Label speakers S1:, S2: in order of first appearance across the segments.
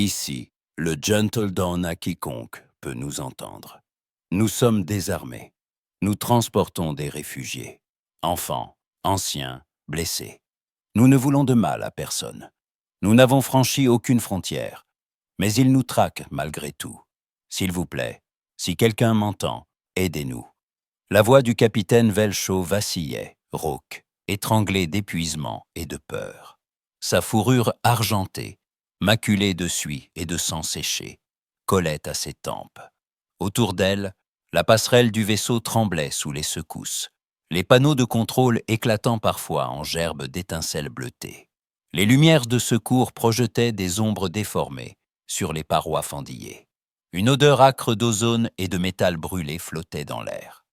S1: Ici, le Gentle Dawn à quiconque peut nous entendre. Nous sommes désarmés. Nous transportons des réfugiés, enfants, anciens, blessés. Nous ne voulons de mal à personne. Nous n'avons franchi aucune frontière, mais ils nous traquent malgré tout. S'il vous plaît, si quelqu'un m'entend, aidez-nous. La voix du capitaine Velcho vacillait, rauque, étranglé d'épuisement et de peur. Sa fourrure argentée, maculée de suie et de sang séché, collait à ses tempes. Autour d'elle, la passerelle du vaisseau tremblait sous les secousses, les panneaux de contrôle éclatant parfois en gerbes d'étincelles bleutées. Les lumières de secours projetaient des ombres déformées sur les parois fendillées. Une odeur âcre d'ozone et de métal brûlé flottait dans l'air.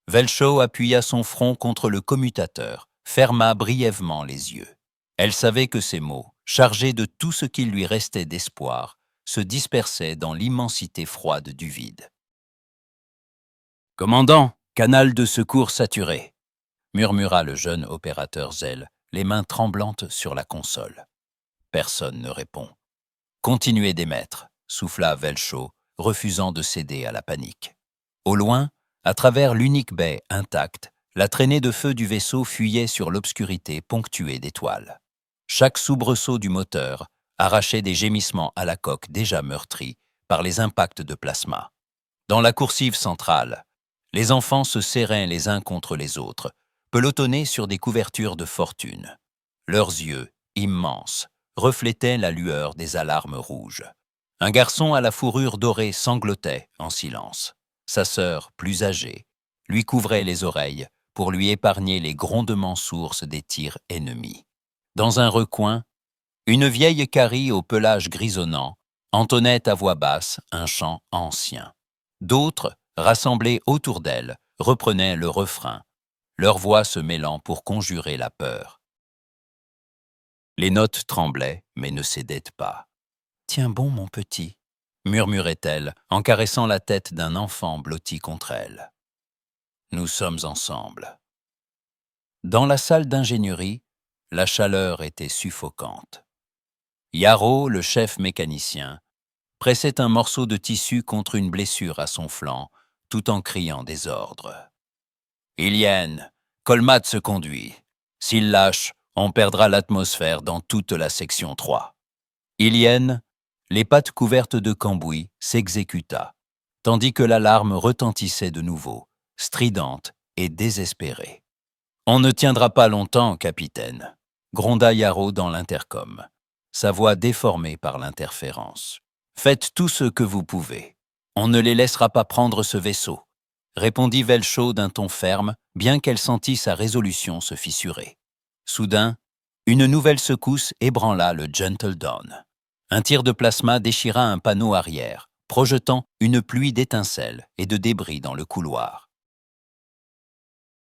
S1: Velcho appuya son front contre le commutateur, ferma brièvement les yeux. Elle savait que ces mots, chargés de tout ce qu'il lui restait d'espoir, se dispersaient dans l'immensité froide du vide. « Commandant, canal de secours saturé », murmura le jeune opérateur Zell, les mains tremblantes sur la console. Personne ne répond. « Continuez d'émettre », souffla Velcho, refusant de céder à la panique. Au loin, à travers l'unique baie intacte, la traînée de feu du vaisseau fuyait sur l'obscurité ponctuée d'étoiles. Chaque soubresaut du moteur arrachait des gémissements à la coque déjà meurtrie par les impacts de plasma. Dans la coursive centrale, les enfants se serraient les uns contre les autres, pelotonnés sur des couvertures de fortune. Leurs yeux, immenses, reflétaient la lueur des alarmes rouges. Un garçon à la fourrure dorée sanglotait en silence. Sa sœur, plus âgée, lui couvrait les oreilles pour lui épargner les grondements sources des tirs ennemis. Dans un recoin, une vieille Carrie au pelage grisonnant entonnait à voix basse un chant ancien. D'autres, rassemblés autour d'elle, reprenaient le refrain, leurs voix se mêlant pour conjurer la peur. Les notes tremblaient, mais ne cédaient pas. « Tiens bon, mon petit », murmurait-elle en caressant la tête d'un enfant blotti contre elle. « Nous sommes ensemble. » Dans la salle d'ingénierie, la chaleur était suffocante. Yarrow, le chef mécanicien, pressait un morceau de tissu contre une blessure à son flanc, tout en criant des ordres. « Ilienne, Colmate se conduit. S'il lâche, on perdra l'atmosphère dans toute la section 3. » Ilienne, les pattes couvertes de cambouis, s'exécuta, tandis que l'alarme retentissait de nouveau, stridente et désespérée. « On ne tiendra pas longtemps, capitaine », gronda Yarrow dans l'intercom, sa voix déformée par l'interférence. « Faites tout ce que vous pouvez. On ne les laissera pas prendre ce vaisseau, » répondit Velcho d'un ton ferme, bien qu'elle sentît sa résolution se fissurer. Soudain, une nouvelle secousse ébranla le Gentle Dawn. Un tir de plasma déchira un panneau arrière, projetant une pluie d'étincelles et de débris dans le couloir.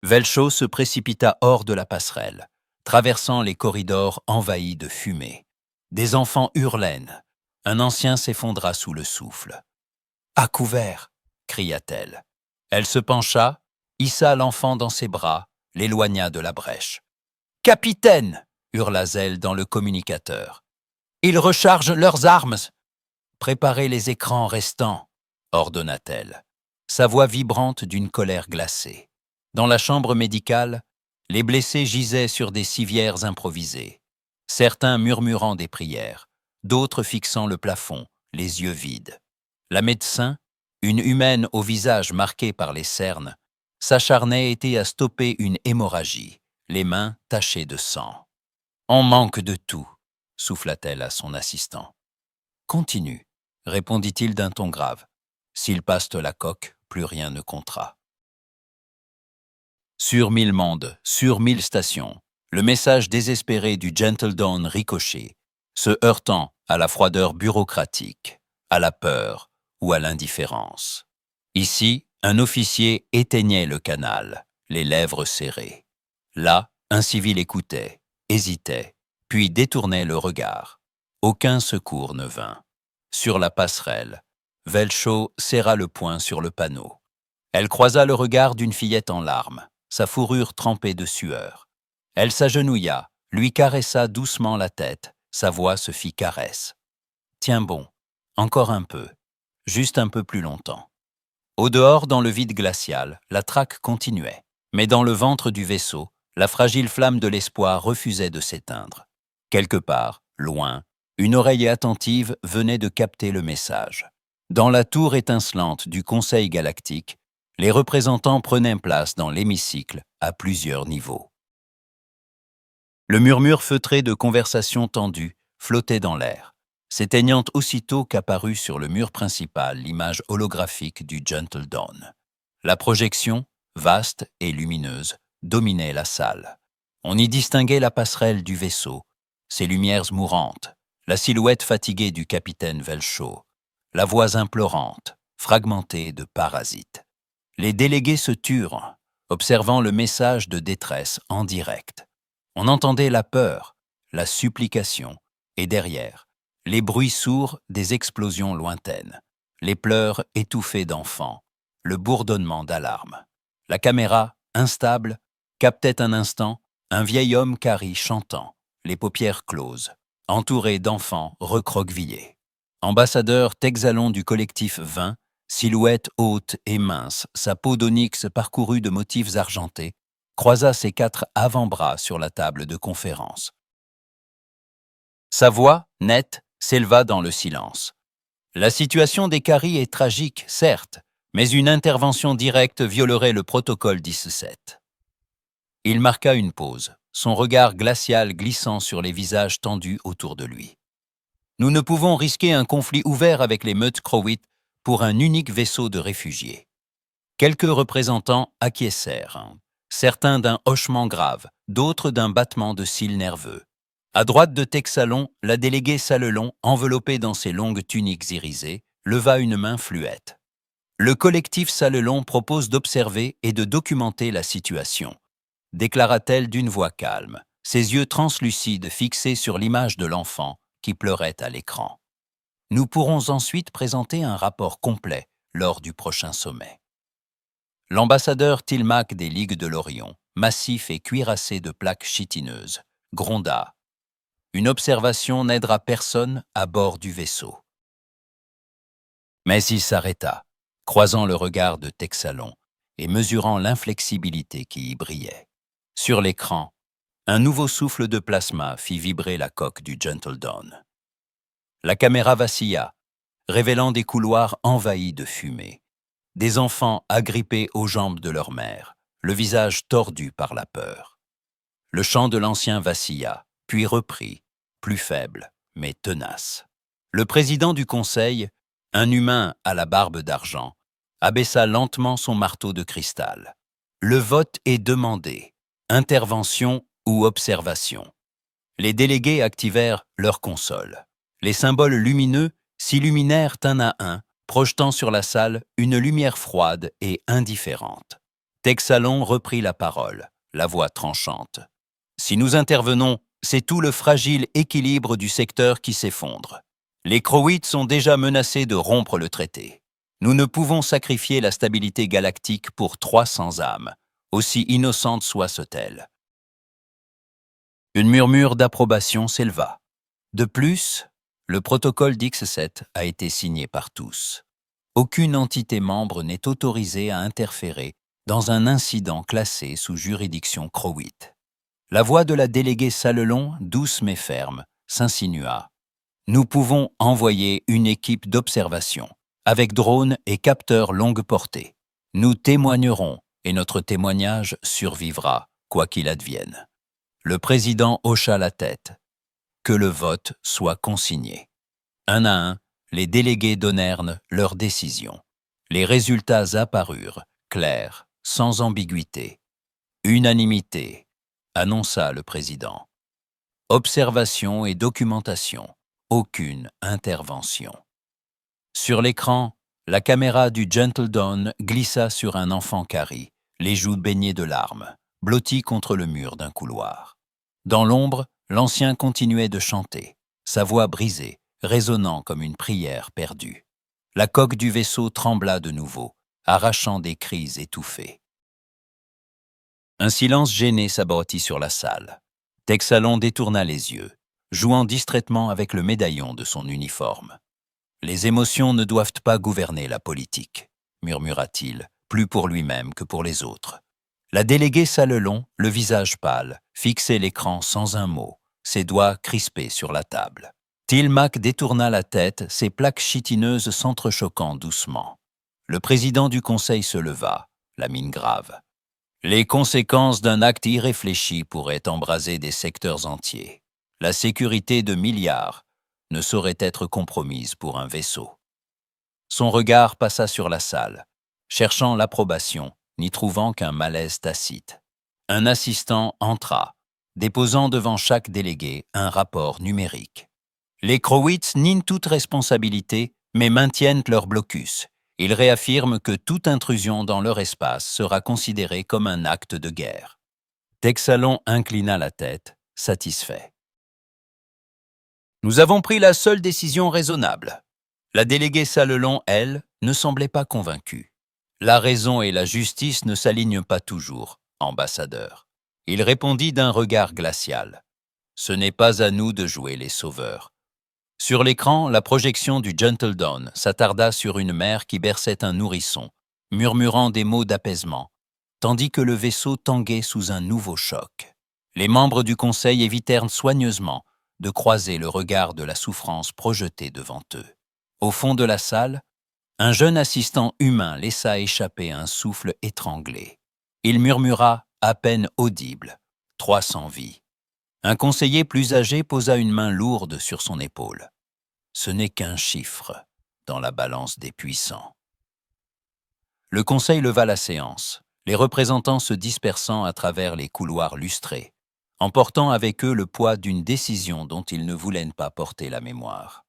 S1: Velcho se précipita hors de la passerelle, traversant les corridors envahis de fumée. Des enfants hurlèrent. Un ancien s'effondra sous le souffle. « À couvert !» cria-t-elle. Elle se pencha, hissa l'enfant dans ses bras, l'éloigna de la brèche. « Capitaine !» hurla Zell dans le communicateur. « Ils rechargent leurs armes !»« Préparez les écrans restants !» ordonna-t-elle, sa voix vibrante d'une colère glacée. Dans la chambre médicale, les blessés gisaient sur des civières improvisées, certains murmurant des prières, d'autres fixant le plafond, les yeux vides. La médecin, une humaine au visage marqué par les cernes, s'acharnait à stopper une hémorragie, les mains tachées de sang. « On manque de tout », souffla-t-elle à son assistant. « Continue », répondit-il d'un ton grave. « S'il passe la coque, plus rien ne comptera. » Sur 1000 mondes, sur 1000 stations, le message désespéré du Gentle Dawn ricochait, se heurtant à la froideur bureaucratique, à la peur ou à l'indifférence. Ici, un officier éteignait le canal, les lèvres serrées. Là, un civil écoutait, hésitait, puis détournait le regard. Aucun secours ne vint. Sur la passerelle, Velcho serra le poing sur le panneau. Elle croisa le regard d'une fillette en larmes, sa fourrure trempée de sueur. Elle s'agenouilla, lui caressa doucement la tête, sa voix se fit caresse. « Tiens bon, Encore un peu, juste un peu plus longtemps. Au dehors, dans le vide glacial, la traque continuait. Mais dans le ventre du vaisseau, la fragile flamme de l'espoir refusait de s'éteindre. Quelque part, loin, une oreille attentive venait de capter le message. Dans la tour étincelante du Conseil galactique, les représentants prenaient place dans l'hémicycle à plusieurs niveaux. Le murmure feutré de conversations tendues flottait dans l'air, s'éteignant aussitôt qu'apparut sur le mur principal l'image holographique du Gentle Dawn. La projection, vaste et lumineuse, dominait la salle. On y distinguait la passerelle du vaisseau, ses lumières mourantes, la silhouette fatiguée du capitaine Velchaud, la voix implorante, fragmentée de parasites. Les délégués se turent, observant le message de détresse en direct. On entendait la peur, la supplication, et derrière, les bruits sourds des explosions lointaines, les pleurs étouffés d'enfants, le bourdonnement d'alarmes. La caméra, instable, captait un instant un vieil homme carré chantant, les paupières closes, entouré d'enfants recroquevillés. Ambassadeur Texalon du collectif 20, silhouette haute et mince, sa peau d'onyx parcourue de motifs argentés, croisa ses 4 avant-bras sur la table de conférence. Sa voix, nette, s'éleva dans le silence. La situation des Caries est tragique, certes, mais une intervention directe violerait le protocole 17. Il marqua une pause, son regard glacial glissant sur les visages tendus autour de lui. Nous ne pouvons risquer un conflit ouvert avec les meutes crowites pour un unique vaisseau de réfugiés. Quelques représentants acquiescèrent, certains d'un hochement grave, d'autres d'un battement de cils nerveux. À droite de Texalon, la déléguée Salelon, enveloppée dans ses longues tuniques irisées, leva une main fluette. Le collectif Salelon propose d'observer et de documenter la situation, déclara-t-elle d'une voix calme, ses yeux translucides fixés sur l'image de l'enfant qui pleurait à l'écran. Nous pourrons ensuite présenter un rapport complet lors du prochain sommet. L'ambassadeur Tilmac des Ligues de l'Orion, massif et cuirassé de plaques chitineuses, gronda. Une observation n'aidera personne à bord du vaisseau. Mais il s'arrêta, croisant le regard de Texalon et mesurant l'inflexibilité qui y brillait. Sur l'écran, un nouveau souffle de plasma fit vibrer la coque du Gentle Dawn. La caméra vacilla, révélant des couloirs envahis de fumée, des enfants agrippés aux jambes de leur mère, le visage tordu par la peur. Le chant de l'ancien vacilla, puis reprit, plus faible, mais tenace. Le président du conseil, un humain à la barbe d'argent, abaissa lentement son marteau de cristal. Le vote est demandé, intervention ou observation. Les délégués activèrent leur console. Les symboles lumineux s'illuminèrent un à un, projetant sur la salle une lumière froide et indifférente. Texalon reprit la parole, la voix tranchante. Si nous intervenons, c'est tout le fragile équilibre du secteur qui s'effondre. Les Crowites sont déjà menacés de rompre le traité. Nous ne pouvons sacrifier la stabilité galactique pour 300 âmes, aussi innocentes soient-elles. Une murmure d'approbation s'éleva. De plus, le protocole d'X7 a été signé par tous. Aucune entité membre n'est autorisée à interférer dans un incident classé sous juridiction Crowite. La voix de la déléguée Salelon, douce mais ferme, s'insinua. Nous pouvons envoyer une équipe d'observation, avec drones et capteurs longue portée. Nous témoignerons, et notre témoignage survivra, quoi qu'il advienne. Le président hocha la tête. Que le vote soit consigné. Un à un, les délégués donnèrent leur décision. Les résultats apparurent, clairs, sans ambiguïté. Unanimité, annonça le président. Observation et documentation, aucune intervention. Sur l'écran, la caméra du Gentle Dawn glissa sur un enfant carré, les joues baignées de larmes, blotti contre le mur d'un couloir. Dans l'ombre, l'ancien continuait de chanter, sa voix brisée, résonnant comme une prière perdue. La coque du vaisseau trembla de nouveau, arrachant des cris étouffés. Un silence gêné s'abattit sur la salle. Texalon détourna les yeux, jouant distraitement avec le médaillon de son uniforme. Les émotions ne doivent pas gouverner la politique, murmura-t-il, plus pour lui-même que pour les autres. La déléguée Salelon, le visage pâle, fixait l'écran sans un mot, ses doigts crispés sur la table. Tilmac détourna la tête, ses plaques chitineuses s'entrechoquant doucement. Le président du conseil se leva, la mine grave. Les conséquences d'un acte irréfléchi pourraient embraser des secteurs entiers. La sécurité de milliards ne saurait être compromise pour un vaisseau. Son regard passa sur la salle, cherchant l'approbation, n'y trouvant qu'un malaise tacite. Un assistant entra, déposant devant chaque délégué un rapport numérique. Les Crowitz nient toute responsabilité, mais maintiennent leur blocus. Ils réaffirment que toute intrusion dans leur espace sera considérée comme un acte de guerre. Texalon inclina la tête, satisfait. Nous avons pris la seule décision raisonnable. La déléguée Salelon, elle, ne semblait pas convaincue. La raison et la justice ne s'alignent pas toujours, ambassadeur. Il répondit d'un regard glacial. Ce n'est pas à nous de jouer les sauveurs. Sur l'écran, la projection du Gentle Dawn s'attarda sur une mère qui berçait un nourrisson, murmurant des mots d'apaisement, tandis que le vaisseau tanguait sous un nouveau choc. Les membres du conseil évitèrent soigneusement de croiser le regard de la souffrance projetée devant eux. Au fond de la salle, un jeune assistant humain laissa échapper un souffle étranglé. Il murmura, à peine audible, 300 vies. Un conseiller plus âgé posa une main lourde sur son épaule. Ce n'est qu'un chiffre dans la balance des puissants. Le conseil leva la séance, les représentants se dispersant à travers les couloirs lustrés, emportant avec eux le poids d'une décision dont ils ne voulaient pas porter la mémoire.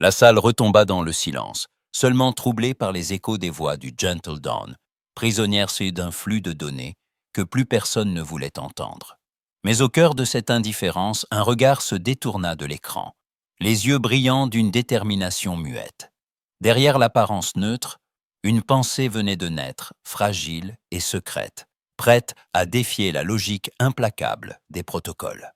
S1: La salle retomba dans le silence, seulement troublée par les échos des voix du Gentle Dawn, prisonnière d'un flux de données que plus personne ne voulait entendre. Mais au cœur de cette indifférence, un regard se détourna de l'écran, les yeux brillants d'une détermination muette. Derrière l'apparence neutre, une pensée venait de naître, fragile et secrète, prête à défier la logique implacable des protocoles.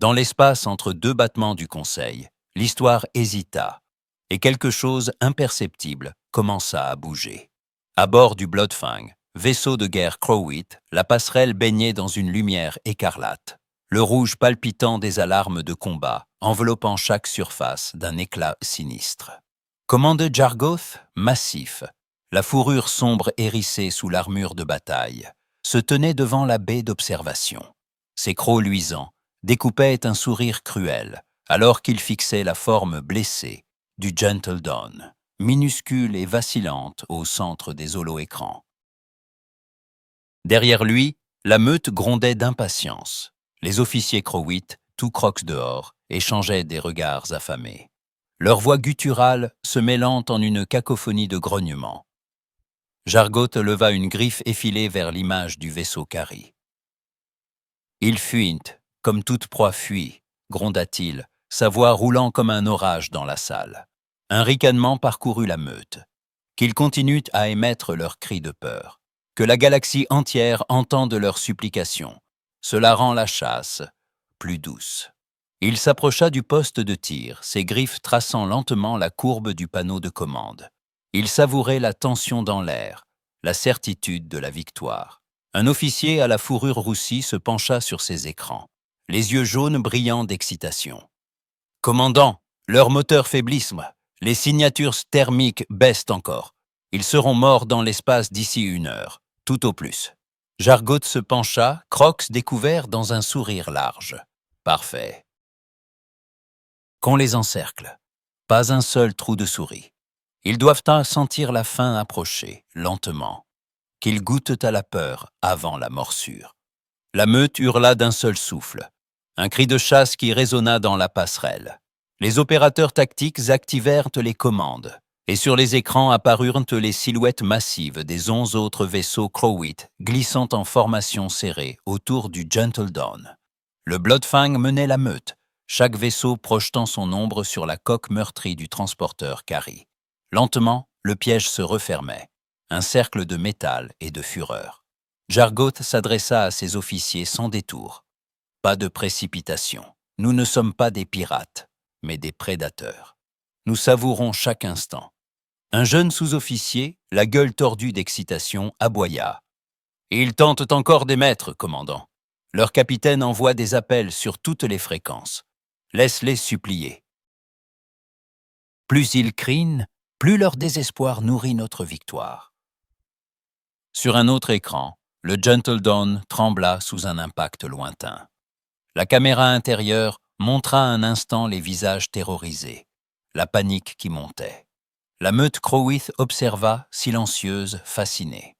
S1: Dans l'espace entre deux battements du Conseil, l'histoire hésita, et quelque chose imperceptible commença à bouger. À bord du Bloodfang, vaisseau de guerre Crowit, la passerelle baignait dans une lumière écarlate, le rouge palpitant des alarmes de combat, enveloppant chaque surface d'un éclat sinistre. Commande Jargoth, massif, la fourrure sombre hérissée sous l'armure de bataille, se tenait devant la baie d'observation. Ses crocs luisants découpaient un sourire cruel, alors qu'il fixait la forme blessée du Gentle Dawn, minuscule et vacillante au centre des holo-écrans. Derrière lui, la meute grondait d'impatience. Les officiers Crowit, tout crocs dehors, échangeaient des regards affamés. Leur voix gutturale se mêlant en une cacophonie de grognements. Jargoth leva une griffe effilée vers l'image du vaisseau Kari. « Ils fuient, comme toute proie fuit », gronda-t-il, sa voix roulant comme un orage dans la salle. Un ricanement parcourut la meute. Qu'ils continuent à émettre leurs cris de peur. Que la galaxie entière entende leurs supplications. Cela rend la chasse plus douce. Il s'approcha du poste de tir, ses griffes traçant lentement la courbe du panneau de commande. Il savourait la tension dans l'air, la certitude de la victoire. Un officier à la fourrure roussie se pencha sur ses écrans, les yeux jaunes brillants d'excitation. « Commandant, leurs moteurs faiblissent, les signatures thermiques baissent encore. Ils seront morts dans l'espace d'ici 1 heure, tout au plus. » Jargoth se pencha, Crocs découvert dans un sourire large. « Parfait. » Qu'on les encercle. Pas un seul trou de souris. Ils doivent sentir la fin approcher, lentement. Qu'ils goûtent à la peur avant la morsure. La meute hurla d'un seul souffle. Un cri de chasse qui résonna dans la passerelle. Les opérateurs tactiques activèrent les commandes, et sur les écrans apparurent les silhouettes massives des 11 autres vaisseaux Crowit glissant en formation serrée autour du Gentle Dawn. Le Bloodfang menait la meute, chaque vaisseau projetant son ombre sur la coque meurtrie du transporteur Kari. Lentement, le piège se refermait, un cercle de métal et de fureur. Jargoth s'adressa à ses officiers sans détour. « Pas de précipitation. Nous ne sommes pas des pirates, mais des prédateurs. Nous savourons chaque instant. Un jeune sous-officier, la gueule tordue d'excitation, aboya. « Ils tentent encore d'émettre, commandant. Leur capitaine envoie des appels sur toutes les fréquences. Laisse-les supplier. » Plus ils crient, plus leur désespoir nourrit notre victoire. Sur un autre écran, le Gentle Dawn trembla sous un impact lointain. La caméra intérieure montra un instant les visages terrorisés, la panique qui montait. La meute Crowith observa, silencieuse, fascinée.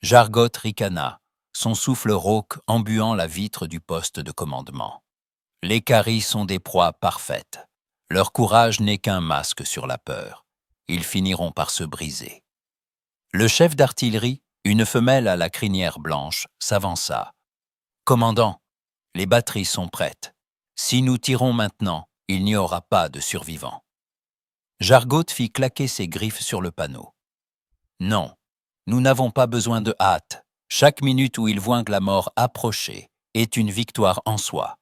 S1: Jargot ricana, son souffle rauque embuant la vitre du poste de commandement. Les Caris sont des proies parfaites. Leur courage n'est qu'un masque sur la peur. Ils finiront par se briser. Le chef d'artillerie, une femelle à la crinière blanche, s'avança. « Commandant, les batteries sont prêtes. Si nous tirons maintenant, il n'y aura pas de survivants. » Jargot fit claquer ses griffes sur le panneau. « Non, nous n'avons pas besoin de hâte. Chaque minute où ils voient la mort approcher est une victoire en soi.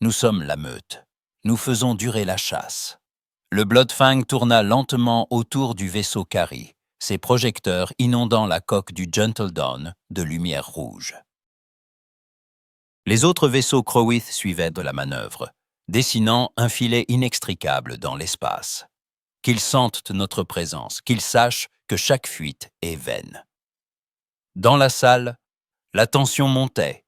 S1: Nous sommes la meute. Nous faisons durer la chasse. » Le Bloodfang tourna lentement autour du vaisseau Cari, ses projecteurs inondant la coque du Gentle Dawn de lumière rouge. Les autres vaisseaux Crowith suivaient de la manœuvre, dessinant un filet inextricable dans l'espace. Qu'ils sentent notre présence, qu'ils sachent que chaque fuite est vaine. Dans la salle, la tension montait.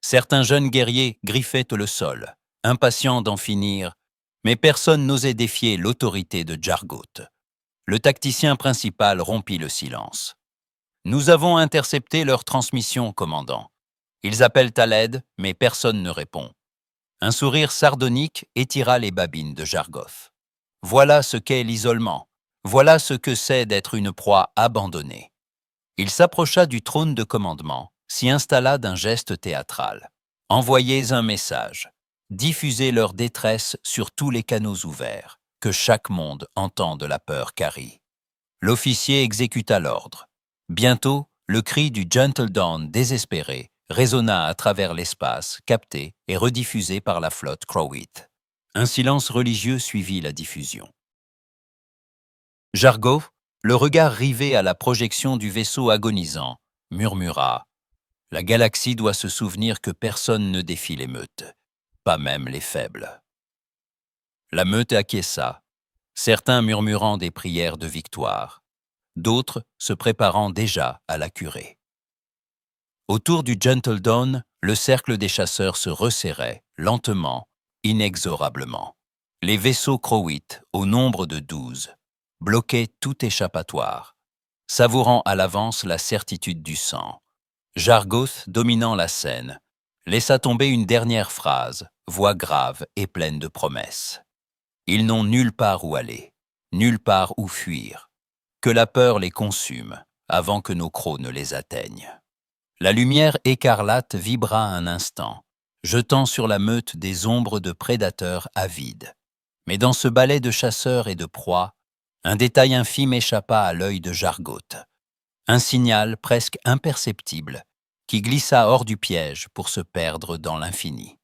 S1: Certains jeunes guerriers griffaient le sol, impatients d'en finir, mais personne n'osait défier l'autorité de Jargot. Le tacticien principal rompit le silence. « Nous avons intercepté leur transmission, commandant. Ils appellent à l'aide, mais personne ne répond. » Un sourire sardonique étira les babines de Jargoth. Voilà ce qu'est l'isolement. Voilà ce que c'est d'être une proie abandonnée. Il s'approcha du trône de commandement, s'y installa d'un geste théâtral. « Envoyez un message. Diffusez leur détresse sur tous les canaux ouverts, que chaque monde entende la peur Cari. » L'officier exécuta l'ordre. Bientôt, le cri du Gentle Dawn désespéré résonna à travers l'espace, capté et rediffusé par la flotte Crowith. Un silence religieux suivit la diffusion. Jargot, le regard rivé à la projection du vaisseau agonisant, murmura « La galaxie doit se souvenir que personne ne défie les meutes, pas même les faibles. » La meute acquiesça, certains murmurant des prières de victoire, d'autres se préparant déjà à la curer. Autour du Gentle Dawn, le cercle des chasseurs se resserrait, lentement, inexorablement. Les vaisseaux Crowith, au nombre de 12, bloquaient tout échappatoire, savourant à l'avance la certitude du sang. Jargoth, dominant la scène, laissa tomber une dernière phrase, voix grave et pleine de promesses. Ils n'ont nulle part où aller, nulle part où fuir. Que la peur les consume, avant que nos crocs ne les atteignent. La lumière écarlate vibra un instant, jetant sur la meute des ombres de prédateurs avides. Mais dans ce balai de chasseurs et de proies, un détail infime échappa à l'œil de Jargot. Un signal presque imperceptible qui glissa hors du piège pour se perdre dans l'infini.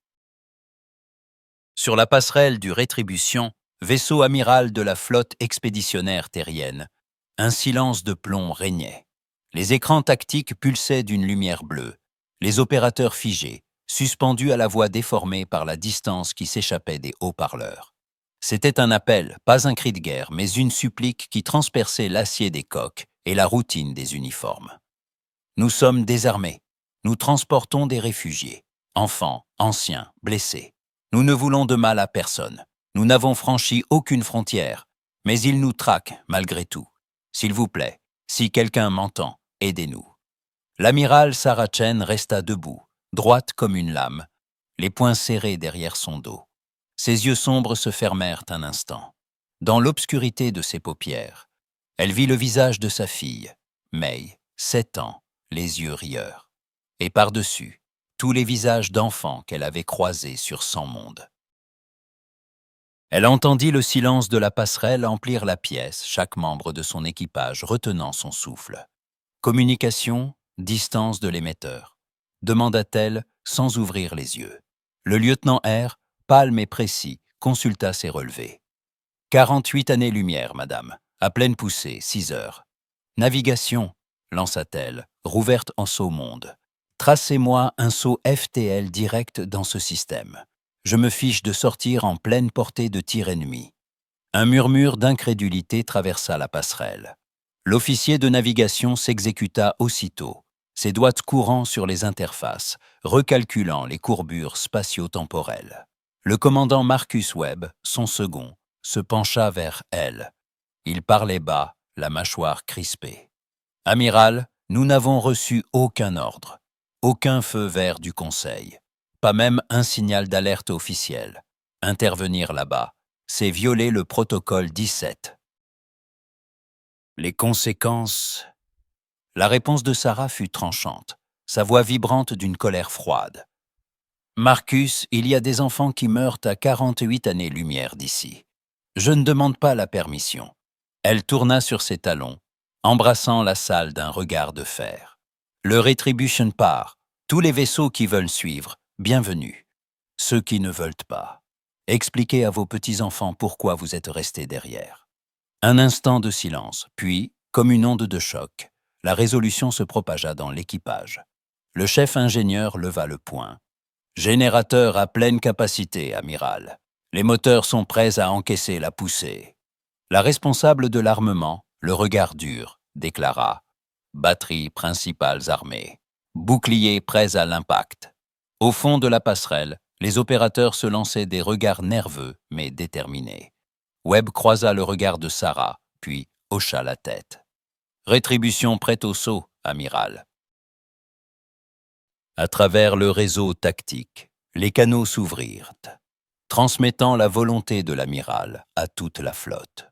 S1: Sur la passerelle du Rétribution, vaisseau amiral de la flotte expéditionnaire terrienne, un silence de plomb régnait. Les écrans tactiques pulsaient d'une lumière bleue, les opérateurs figés, suspendus à la voix déformée par la distance qui s'échappait des haut-parleurs. C'était un appel, pas un cri de guerre, mais une supplique qui transperçait l'acier des coques et la routine des uniformes. Nous sommes désarmés. Nous transportons des réfugiés, enfants, anciens, blessés. Nous ne voulons de mal à personne. Nous n'avons franchi aucune frontière, mais ils nous traquent malgré tout. S'il vous plaît, si quelqu'un m'entend, aidez-nous. » L'amiral Sarachen resta debout, droite comme une lame, les poings serrés derrière son dos. Ses yeux sombres se fermèrent un instant. Dans l'obscurité de ses paupières, elle vit le visage de sa fille, May, 7 ans, les yeux rieurs. Et par-dessus, tous les visages d'enfants qu'elle avait croisés sur 100 mondes. Elle entendit le silence de la passerelle emplir la pièce, chaque membre de son équipage retenant son souffle. Communication, distance de l'émetteur, demanda-t-elle sans ouvrir les yeux. Le lieutenant R, pâle mais précis, consulta ses relevés. 48 années-lumière, madame. À pleine poussée, 6 heures. Navigation, lança-t-elle, rouverte en saut monde. Tracez-moi un saut FTL direct dans ce système. Je me fiche de sortir en pleine portée de tir ennemi. Un murmure d'incrédulité traversa la passerelle. L'officier de navigation s'exécuta aussitôt, ses doigts courant sur les interfaces, recalculant les courbures spatio-temporelles. Le commandant Marcus Webb, son second, se pencha vers elle. Il parlait bas, la mâchoire crispée. « Amiral, nous n'avons reçu aucun ordre, aucun feu vert du Conseil, pas même un signal d'alerte officiel. Intervenir là-bas, c'est violer le protocole 17. » Les conséquences... La réponse de Sarah fut tranchante, sa voix vibrante d'une colère froide. « Marcus, il y a des enfants qui meurent à 48 années-lumière d'ici. Je ne demande pas la permission. » Elle tourna sur ses talons, embrassant la salle d'un regard de fer. « Le Retribution part. Tous les vaisseaux qui veulent suivre, bienvenue. Ceux qui ne veulent pas. Expliquez à vos petits-enfants pourquoi vous êtes restés derrière. » Un instant de silence, puis, comme une onde de choc, la résolution se propagea dans l'équipage. Le chef ingénieur leva le poing. « Générateur à pleine capacité, amiral. Les moteurs sont prêts à encaisser la poussée. » La responsable de l'armement, le regard dur, déclara « Batteries principales armées. Boucliers prêts à l'impact. » Au fond de la passerelle, les opérateurs se lançaient des regards nerveux mais déterminés. Webb croisa le regard de Sarah, puis hocha la tête. « Rétribution prête au saut, amiral. » À travers le réseau tactique, les canaux s'ouvrirent, transmettant la volonté de l'amiral à toute la flotte.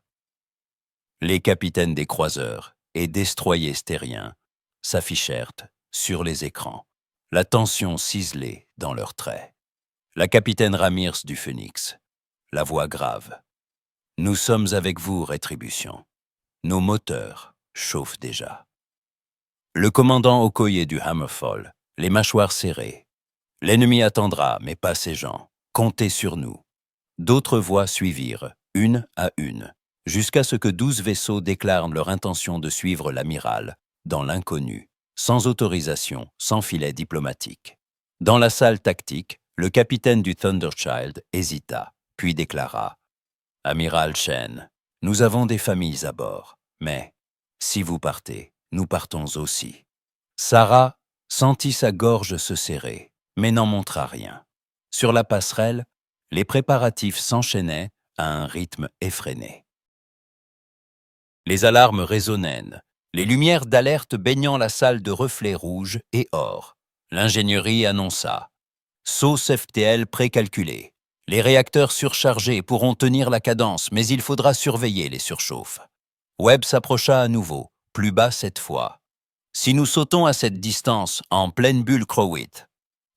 S1: Les capitaines des croiseurs et destroyers stériens s'affichèrent sur les écrans, la tension ciselée dans leurs traits. La capitaine Ramirez du Phoenix, la voix grave. « Nous sommes avec vous, Rétribution. Nos moteurs chauffent déjà. » Le commandant Okoye du Hammerfall, les mâchoires serrées. « L'ennemi attendra, mais pas ces gens. Comptez sur nous. » D'autres voix suivirent, une à une, jusqu'à ce que 12 vaisseaux déclarent leur intention de suivre l'amiral, dans l'inconnu, sans autorisation, sans filet diplomatique. Dans la salle tactique, le capitaine du Thunderchild hésita, puis déclara « Amiral Shen, nous avons des familles à bord, mais si vous partez, nous partons aussi. » Sarah sentit sa gorge se serrer, mais n'en montra rien. Sur la passerelle, les préparatifs s'enchaînaient à un rythme effréné. Les alarmes résonnèrent, les lumières d'alerte baignant la salle de reflets rouges et or. L'ingénierie annonça « Sauce FTL précalculée. Les réacteurs surchargés pourront tenir la cadence, mais il faudra surveiller les surchauffes. » Webb s'approcha à nouveau, plus bas cette fois. « Si nous sautons à cette distance, en pleine bulle Crowit. »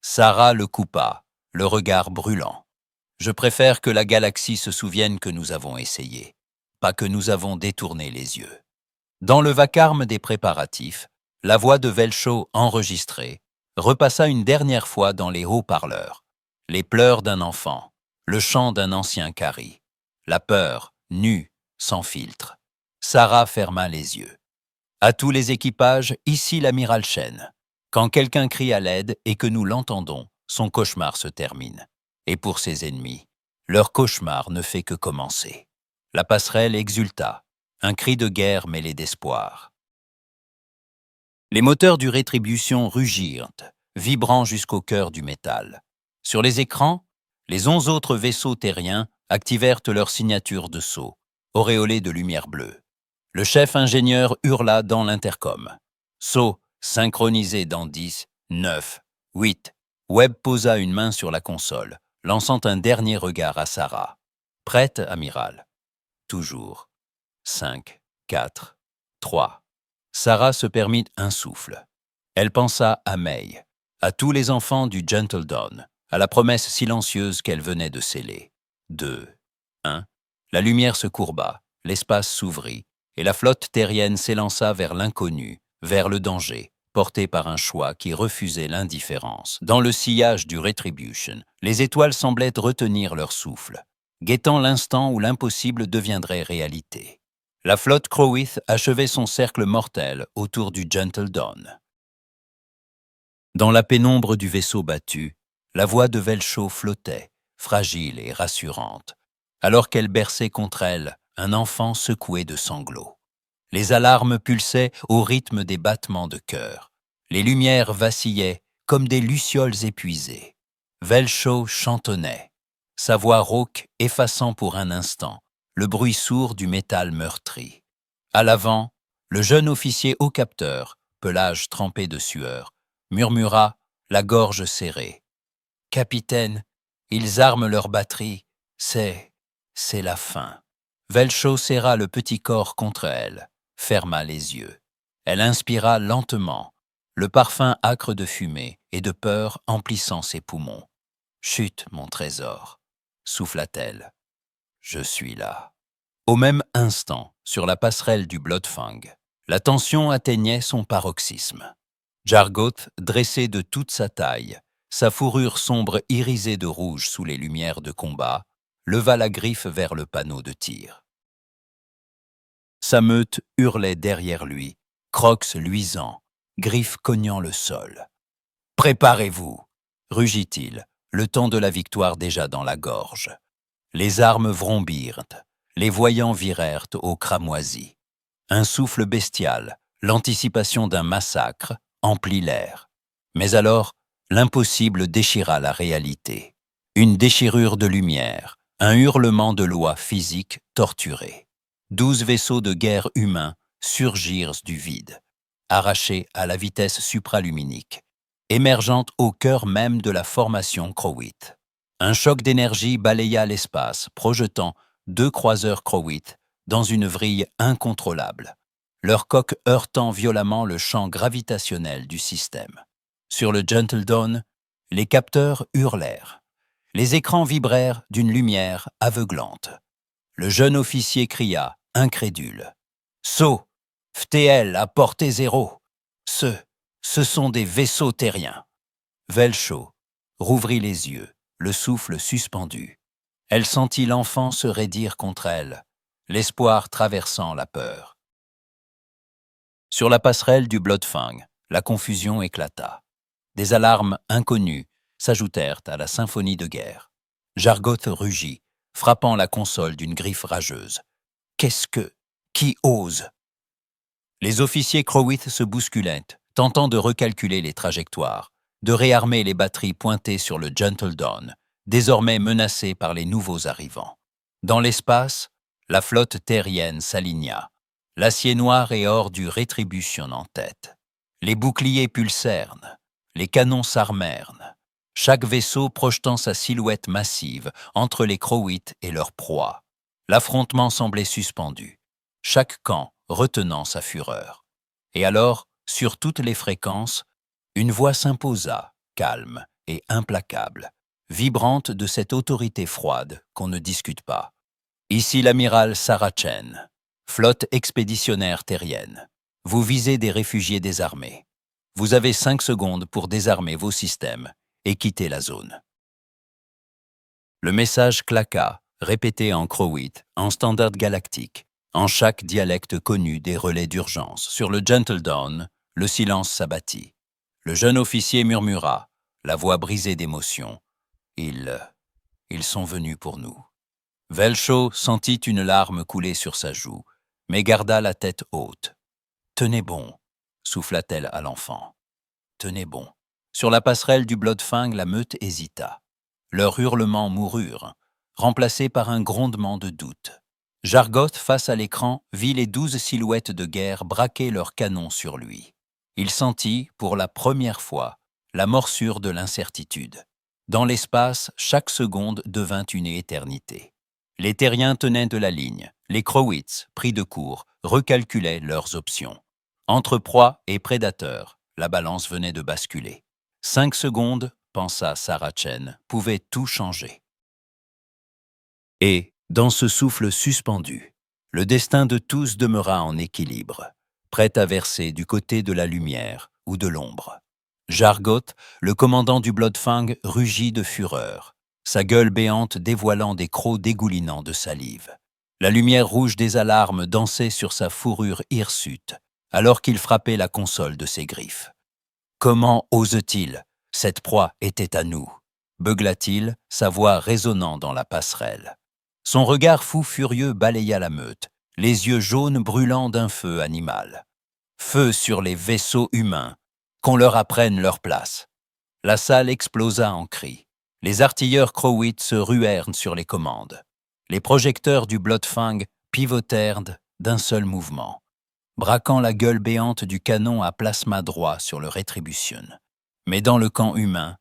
S1: Sarah le coupa, le regard brûlant. « Je préfère que la galaxie se souvienne que nous avons essayé, pas que nous avons détourné les yeux. » Dans le vacarme des préparatifs, la voix de Velcho enregistrée repassa une dernière fois dans les haut-parleurs. Les pleurs d'un enfant, le chant d'un ancien Kari, la peur, nue, sans filtre. Sarah ferma les yeux. À tous les équipages, ici l'amiral Shen. Quand quelqu'un crie à l'aide et que nous l'entendons, son cauchemar se termine. Et pour ses ennemis, leur cauchemar ne fait que commencer. La passerelle exulta, un cri de guerre mêlé d'espoir. Les moteurs du Rétribution rugirent, vibrant jusqu'au cœur du métal. Sur les écrans, les 11 autres vaisseaux terriens activèrent leur signature de saut, auréolée de lumière bleue. Le chef ingénieur hurla dans l'intercom. « Saut synchronisé dans 10, 9, 8. » Webb posa une main sur la console, lançant un dernier regard à Sarah. « Prête, amiral. » « Toujours. 5, 4, 3. » Sarah se permit un souffle. Elle pensa à May, à tous les enfants du Gentle Dawn, à la promesse silencieuse qu'elle venait de sceller. 2, 1. La lumière se courba, l'espace s'ouvrit, et la flotte terrienne s'élança vers l'inconnu, vers le danger, porté par un choix qui refusait l'indifférence. Dans le sillage du Retribution, les étoiles semblaient retenir leur souffle. guettant l'instant où l'impossible deviendrait réalité. La flotte Crowith achevait son cercle mortel autour du Gentle Dawn. Dans la pénombre du vaisseau battu, la voix de Velcho flottait, fragile et rassurante, alors qu'elle berçait contre elle un enfant secoué de sanglots. Les alarmes pulsaient au rythme des battements de cœur. Les lumières vacillaient comme des lucioles épuisées. Velcho chantonnait, sa voix rauque effaçant pour un instant le bruit sourd du métal meurtri. À l'avant, le jeune officier au capteur, pelage trempé de sueur, murmura, la gorge serrée. « Capitaine, ils arment leur batterie. C'est la fin. » Velcho serra le petit corps contre elle, ferma les yeux. Elle inspira lentement, le parfum âcre de fumée et de peur emplissant ses poumons. « Chut, mon trésor, » souffla-t-elle. « Je suis là. » Au même instant, sur la passerelle du Bloodfang, la tension atteignait son paroxysme. Jargoth, dressé de toute sa taille, sa fourrure sombre irisée de rouge sous les lumières de combat, leva la griffe vers le panneau de tir. Sa meute hurlait derrière lui, crocs luisants, griffes cognant le sol. « Préparez-vous » rugit-il, le temps de la victoire déjà dans la gorge. Les armes vrombirent, les voyants virèrent au cramoisi. Un souffle bestial, l'anticipation d'un massacre, emplit l'air. Mais alors, l'impossible déchira la réalité. Une déchirure de lumière, un hurlement de loi physique torturée. 12 vaisseaux de guerre humains surgirent du vide, arrachés à la vitesse supraluminique, émergeant au cœur même de la formation Crowith. Un choc d'énergie balaya l'espace, projetant 2 croiseurs Crowith dans une vrille incontrôlable, leur coque heurtant violemment le champ gravitationnel du système. Sur le Gentle Dawn, les capteurs hurlèrent. Les écrans vibrèrent d'une lumière aveuglante. Le jeune officier cria, incrédule. « Saut, FTL à portée zéro. Ce sont des vaisseaux terriens. » Velcho rouvrit les yeux, le souffle suspendu. Elle sentit l'enfant se raidir contre elle, l'espoir traversant la peur. Sur la passerelle du Bloodfang, la confusion éclata. Des alarmes inconnues s'ajoutèrent à la symphonie de guerre. Jargoth rugit, frappant la console d'une griffe rageuse. « Qu'est-ce que... Qui ose ?» Les officiers Crowith se bousculaient, tentant de recalculer les trajectoires, de réarmer les batteries pointées sur le Gentle Dawn, désormais menacées par les nouveaux arrivants. Dans l'espace, la flotte terrienne s'aligna, l'acier noir et or du Rétribution en tête. Les boucliers pulsèrent, les canons s'armèrent, chaque vaisseau projetant sa silhouette massive entre les Crowith et leur proie. L'affrontement semblait suspendu, chaque camp retenant sa fureur. Et alors, sur toutes les fréquences, une voix s'imposa, calme et implacable, vibrante de cette autorité froide qu'on ne discute pas. Ici l'amiral Sarachen, flotte expéditionnaire terrienne. Vous visez des réfugiés désarmés. Vous avez 5 secondes pour désarmer vos systèmes et quitter la zone. Le message claqua, répété en Crowith, en standard galactique, en chaque dialecte connu des relais d'urgence. Sur le Gentle Dawn, le silence s'abattit. Le jeune officier murmura, la voix brisée d'émotion. Ils sont venus pour nous. Velcho sentit une larme couler sur sa joue, mais garda la tête haute. « Tenez bon » souffla-t-elle à l'enfant. « Tenez bon. » Sur la passerelle du Bloodfang, la meute hésita. Leurs hurlements moururent, remplacés par un grondement de doute. Jargoth, face à l'écran, vit les 12 silhouettes de guerre braquer leurs canons sur lui. Il sentit, pour la première fois, la morsure de l'incertitude. Dans l'espace, chaque seconde devint une éternité. Les terriens tenaient de la ligne, les Crowiths, pris de court, recalculaient leurs options. Entre proie et prédateur, la balance venait de basculer. 5 secondes, pensa Sarachen, pouvaient tout changer. Et, dans ce souffle suspendu, le destin de tous demeura en équilibre, prêt à verser du côté de la lumière ou de l'ombre. Jargoth, le commandant du Bloodfang, rugit de fureur. sa gueule béante dévoilant des crocs dégoulinants de salive. La lumière rouge des alarmes dansait sur sa fourrure hirsute, alors qu'il frappait la console de ses griffes. Comment ose-t-il? Cette proie était à nous, beugla-t-il, sa voix résonnant dans la passerelle. Son regard fou furieux balaya la meute, les yeux jaunes brûlants d'un feu animal. Feu sur les vaisseaux humains, qu'on leur apprenne leur place. La salle explosa en cris. Les artilleurs Crowitt se ruèrent sur les commandes. Les projecteurs du Bloodfang pivotèrent d'un seul mouvement, braquant la gueule béante du canon à plasma droit sur le Retribution. Mais dans le camp humain,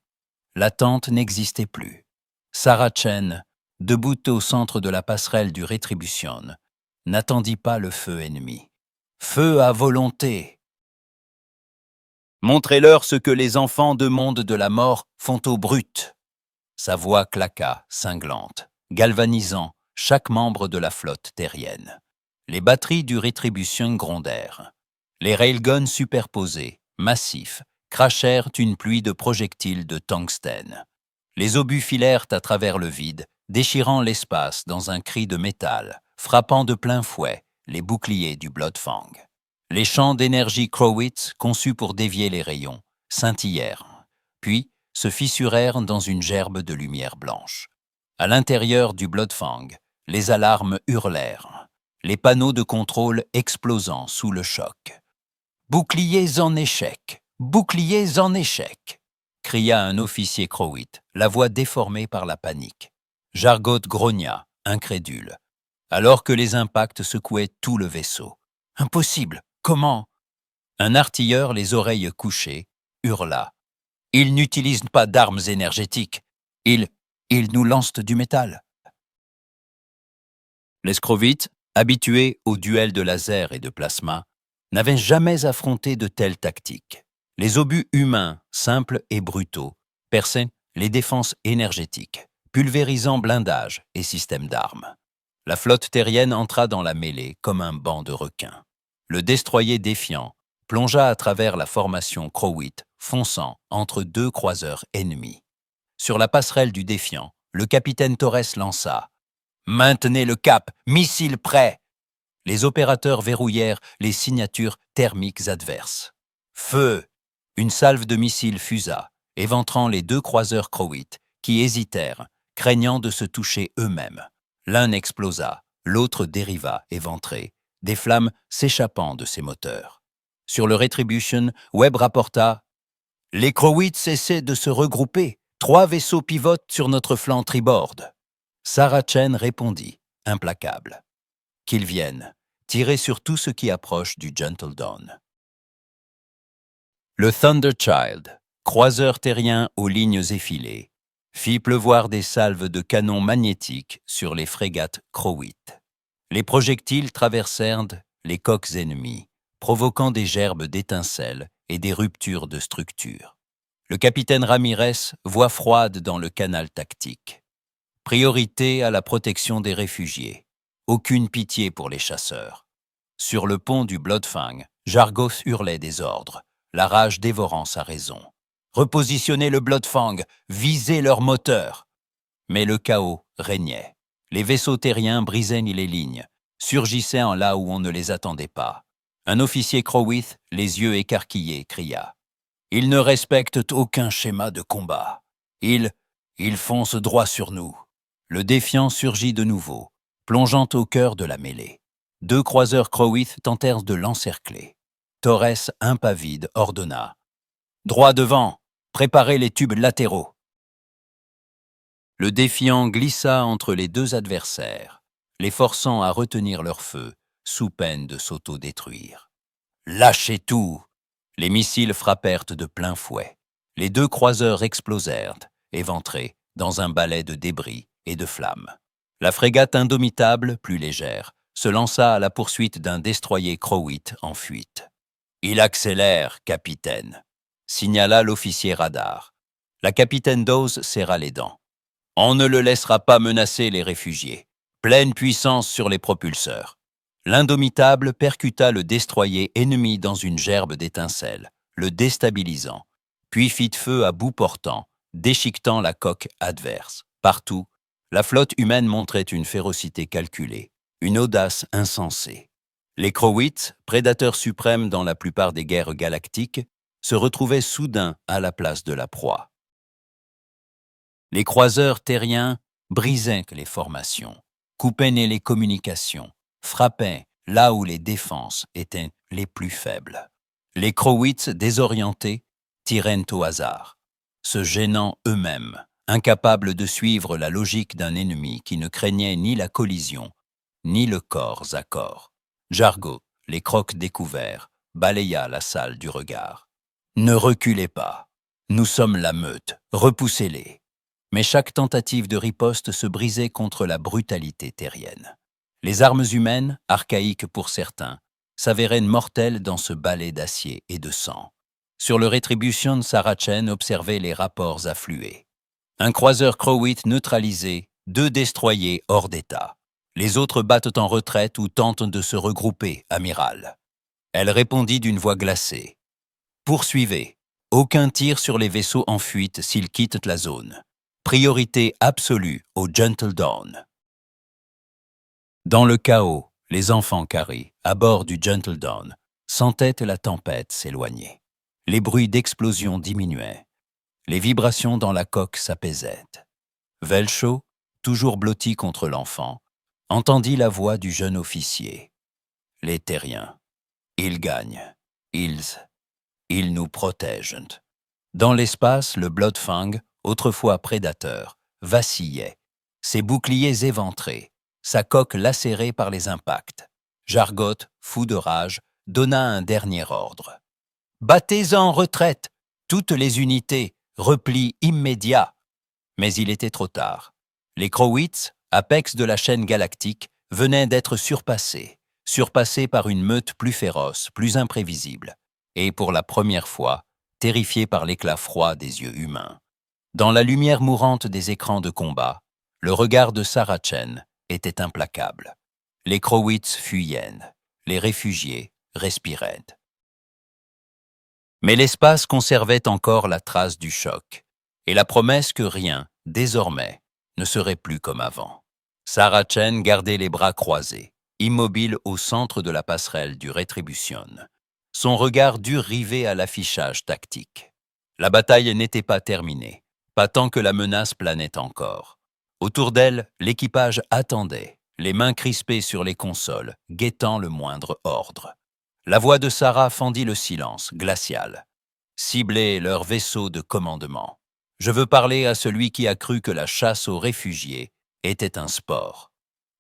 S1: l'attente n'existait plus. Sarah Chen, debout au centre de la passerelle du Retribution, n'attendit pas le feu ennemi. Feu à volonté! Montrez-leur ce que les enfants de monde de la mort font aux brutes. Sa voix claqua, cinglante, galvanisant chaque membre de la flotte terrienne. Les batteries du Retribution grondèrent. Les railguns superposés, massifs, crachèrent une pluie de projectiles de tungstène. Les obus filèrent à travers le vide, déchirant l'espace dans un cri de métal, frappant de plein fouet les boucliers du Bloodfang. Les champs d'énergie Crowitt, conçus pour dévier les rayons, scintillèrent, puis se fissurèrent dans une gerbe de lumière blanche. À l'intérieur du Bloodfang, les alarmes hurlèrent, les panneaux de contrôle explosant sous le choc. « Boucliers en échec! Boucliers en échec !» cria un officier Crowitt, la voix déformée par la panique. Jargot grogna, incrédule, alors que les impacts secouaient tout le vaisseau. « Impossible! Comment ?» Un artilleur, les oreilles couchées, hurla. « Ils n'utilisent pas d'armes énergétiques. Ils nous lancent du métal. » Les Crowitt, habitués aux duels de laser et de plasma, n'avaient jamais affronté de telles tactiques. Les obus humains, simples et brutaux, perçaient les défenses énergétiques, pulvérisant blindages et systèmes d'armes. La flotte terrienne entra dans la mêlée comme un banc de requins. Le destroyer défiant plongea à travers la formation Crowitt, fonçant entre deux croiseurs ennemis. Sur la passerelle du défiant, le capitaine Torres lança « Maintenez le cap, missile prêt !» Les opérateurs verrouillèrent les signatures thermiques adverses. Feu! Une salve de missiles fusa, éventrant les deux croiseurs Crowitt, qui hésitèrent, craignant de se toucher eux-mêmes. L'un explosa, l'autre dériva, éventré, des flammes s'échappant de ses moteurs. Sur le Retribution, Webb rapporta « Les Crowitt essaient de se regrouper. 3 vaisseaux pivotent sur notre flanc tribord. » Sarah Chen répondit, implacable. « Qu'ils viennent, tirer sur tout ce qui approche du Gentle Dawn. » Le Thunderchild, croiseur terrien aux lignes effilées, fit pleuvoir des salves de canons magnétiques sur les frégates Crowitt. Les projectiles traversèrent les coques ennemies, provoquant des gerbes d'étincelles et des ruptures de structure. Le capitaine Ramirez, voix froide dans le canal tactique. Priorité à la protection des réfugiés. Aucune pitié pour les chasseurs. Sur le pont du Bloodfang, Jargos hurlait des ordres, la rage dévorant sa raison. Repositionnez le Bloodfang, visez leurs moteurs. Mais le chaos régnait. Les vaisseaux terriens brisaient les lignes, surgissaient en là où on ne les attendait pas. Un officier Crowitt, les yeux écarquillés, cria « Ils ne respectent aucun schéma de combat. Ils foncent droit sur nous. » Le défiant surgit de nouveau, plongeant au cœur de la mêlée. 2 croiseurs Crowitt tentèrent de l'encercler. Torres, impavide, ordonna « Droit devant, préparez les tubes latéraux. » Le défiant glissa entre les 2 adversaires, les forçant à retenir leur feu, sous peine de s'auto-détruire. « Lâchez tout !» Les missiles frappèrent de plein fouet. Les 2 croiseurs explosèrent, éventrés, dans un balai de débris et de flammes. La frégate indomitable, plus légère, se lança à la poursuite d'un destroyer Crowitt en fuite. « Il accélère, capitaine !» signala l'officier radar. La capitaine Dawes serra les dents. « On ne le laissera pas menacer les réfugiés. Pleine puissance sur les propulseurs. » L'indomitable percuta le destroyer ennemi dans une gerbe d'étincelles, le déstabilisant, puis fit feu à bout portant, déchiquetant la coque adverse. Partout, la flotte humaine montrait une férocité calculée, une audace insensée. Les Crowites, prédateurs suprêmes dans la plupart des guerres galactiques, se retrouvaient soudain à la place de la proie. Les croiseurs terriens brisaient les formations, coupaient les communications, frappaient là où les défenses étaient les plus faibles. Les Crowites, désorientés, tiraient au hasard, se gênant eux-mêmes, incapables de suivre la logique d'un ennemi qui ne craignait ni la collision, ni le corps à corps. Jargot, les crocs découverts, balaya la salle du regard. Ne reculez pas. Nous sommes la meute, repoussez-les. Mais chaque tentative de riposte se brisait contre la brutalité terrienne. Les armes humaines, archaïques pour certains, s'avéraient mortelles dans ce balai d'acier et de sang. Sur le Retribution, Saracen observait les rapports affluer. Un croiseur Crowit neutralisé, 2 destroyers hors d'état. Les autres battent en retraite ou tentent de se regrouper, amiral. Elle répondit d'une voix glacée. Poursuivez. Aucun tir sur les vaisseaux en fuite s'ils quittent la zone. Priorité absolue au Gentle Dawn. Dans le chaos, les enfants carrés, à bord du Gentle Dawn, sentaient la tempête s'éloigner. Les bruits d'explosion diminuaient. Les vibrations dans la coque s'apaisaient. Velcho, toujours blotti contre l'enfant, entendit la voix du jeune officier. Les terriens, ils gagnent, ils nous protègent. Dans l'espace, le Bloodfang, autrefois prédateur, vacillait, ses boucliers éventrés, sa coque lacérée par les impacts. Jargot, fou de rage, donna un dernier ordre. « Battez en retraite, toutes les unités, repli immédiat !» Mais il était trop tard. Les Crowites, apex de la chaîne galactique, venaient d'être surpassés par une meute plus féroce, plus imprévisible, et pour la première fois, terrifiés par l'éclat froid des yeux humains. Dans la lumière mourante des écrans de combat, le regard de Saracen était implacable. Les Crowites fuyaient, les réfugiés respiraient. Mais l'espace conservait encore la trace du choc, et la promesse que rien, désormais, ne serait plus comme avant. Saracen gardait les bras croisés, immobile au centre de la passerelle du Retribution, son regard dur rivé à l'affichage tactique. La bataille n'était pas terminée, pas tant que la menace planait encore. Autour d'elle, l'équipage attendait, les mains crispées sur les consoles, guettant le moindre ordre. La voix de Sarah fendit le silence, glacial. Ciblez leur vaisseau de commandement. Je veux parler à celui qui a cru que la chasse aux réfugiés était un sport.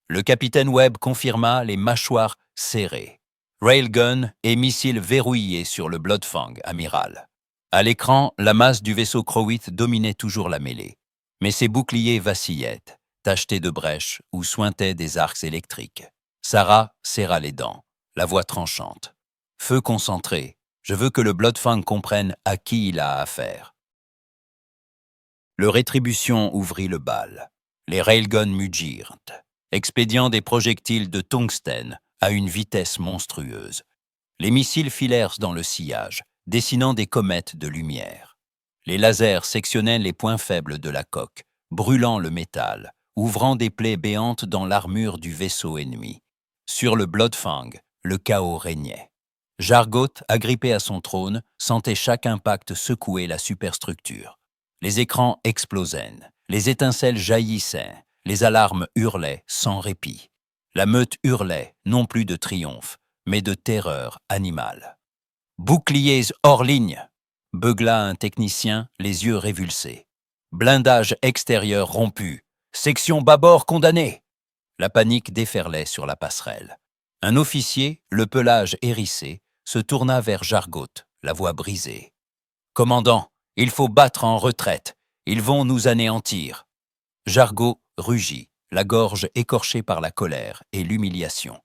S1: Le capitaine Webb confirma les mâchoires serrées. Railgun et missiles verrouillés sur le Bloodfang, amiral. À l'écran, la masse du vaisseau Crowit dominait toujours la mêlée. Mais ses boucliers vacillaient, tachetés de brèches ou suintaient des arcs électriques. Sarah serra les dents, la voix tranchante. Feu concentré, je veux que le Bloodfang comprenne à qui il a affaire. Le Rétribution ouvrit le bal. Les railguns mugirent, expédiant des projectiles de tungstène à une vitesse monstrueuse. Les missiles filèrent dans le sillage, dessinant des comètes de lumière. Les lasers sectionnaient les points faibles de la coque, brûlant le métal, ouvrant des plaies béantes dans l'armure du vaisseau ennemi. Sur le Bloodfang, le chaos régnait. Jargot, agrippé à son trône, sentait chaque impact secouer la superstructure. Les écrans explosaient, les étincelles jaillissaient, les alarmes hurlaient sans répit. La meute hurlait, non plus de triomphe, mais de terreur animale. « Boucliers hors ligne !» beugla un technicien, les yeux révulsés. « Blindage extérieur rompu. Section bâbord condamnée !» La panique déferlait sur la passerelle. Un officier, le pelage hérissé, se tourna vers Jargot, la voix brisée. « Commandant, il faut battre en retraite. Ils vont nous anéantir. » Jargot rugit, la gorge écorchée par la colère et l'humiliation.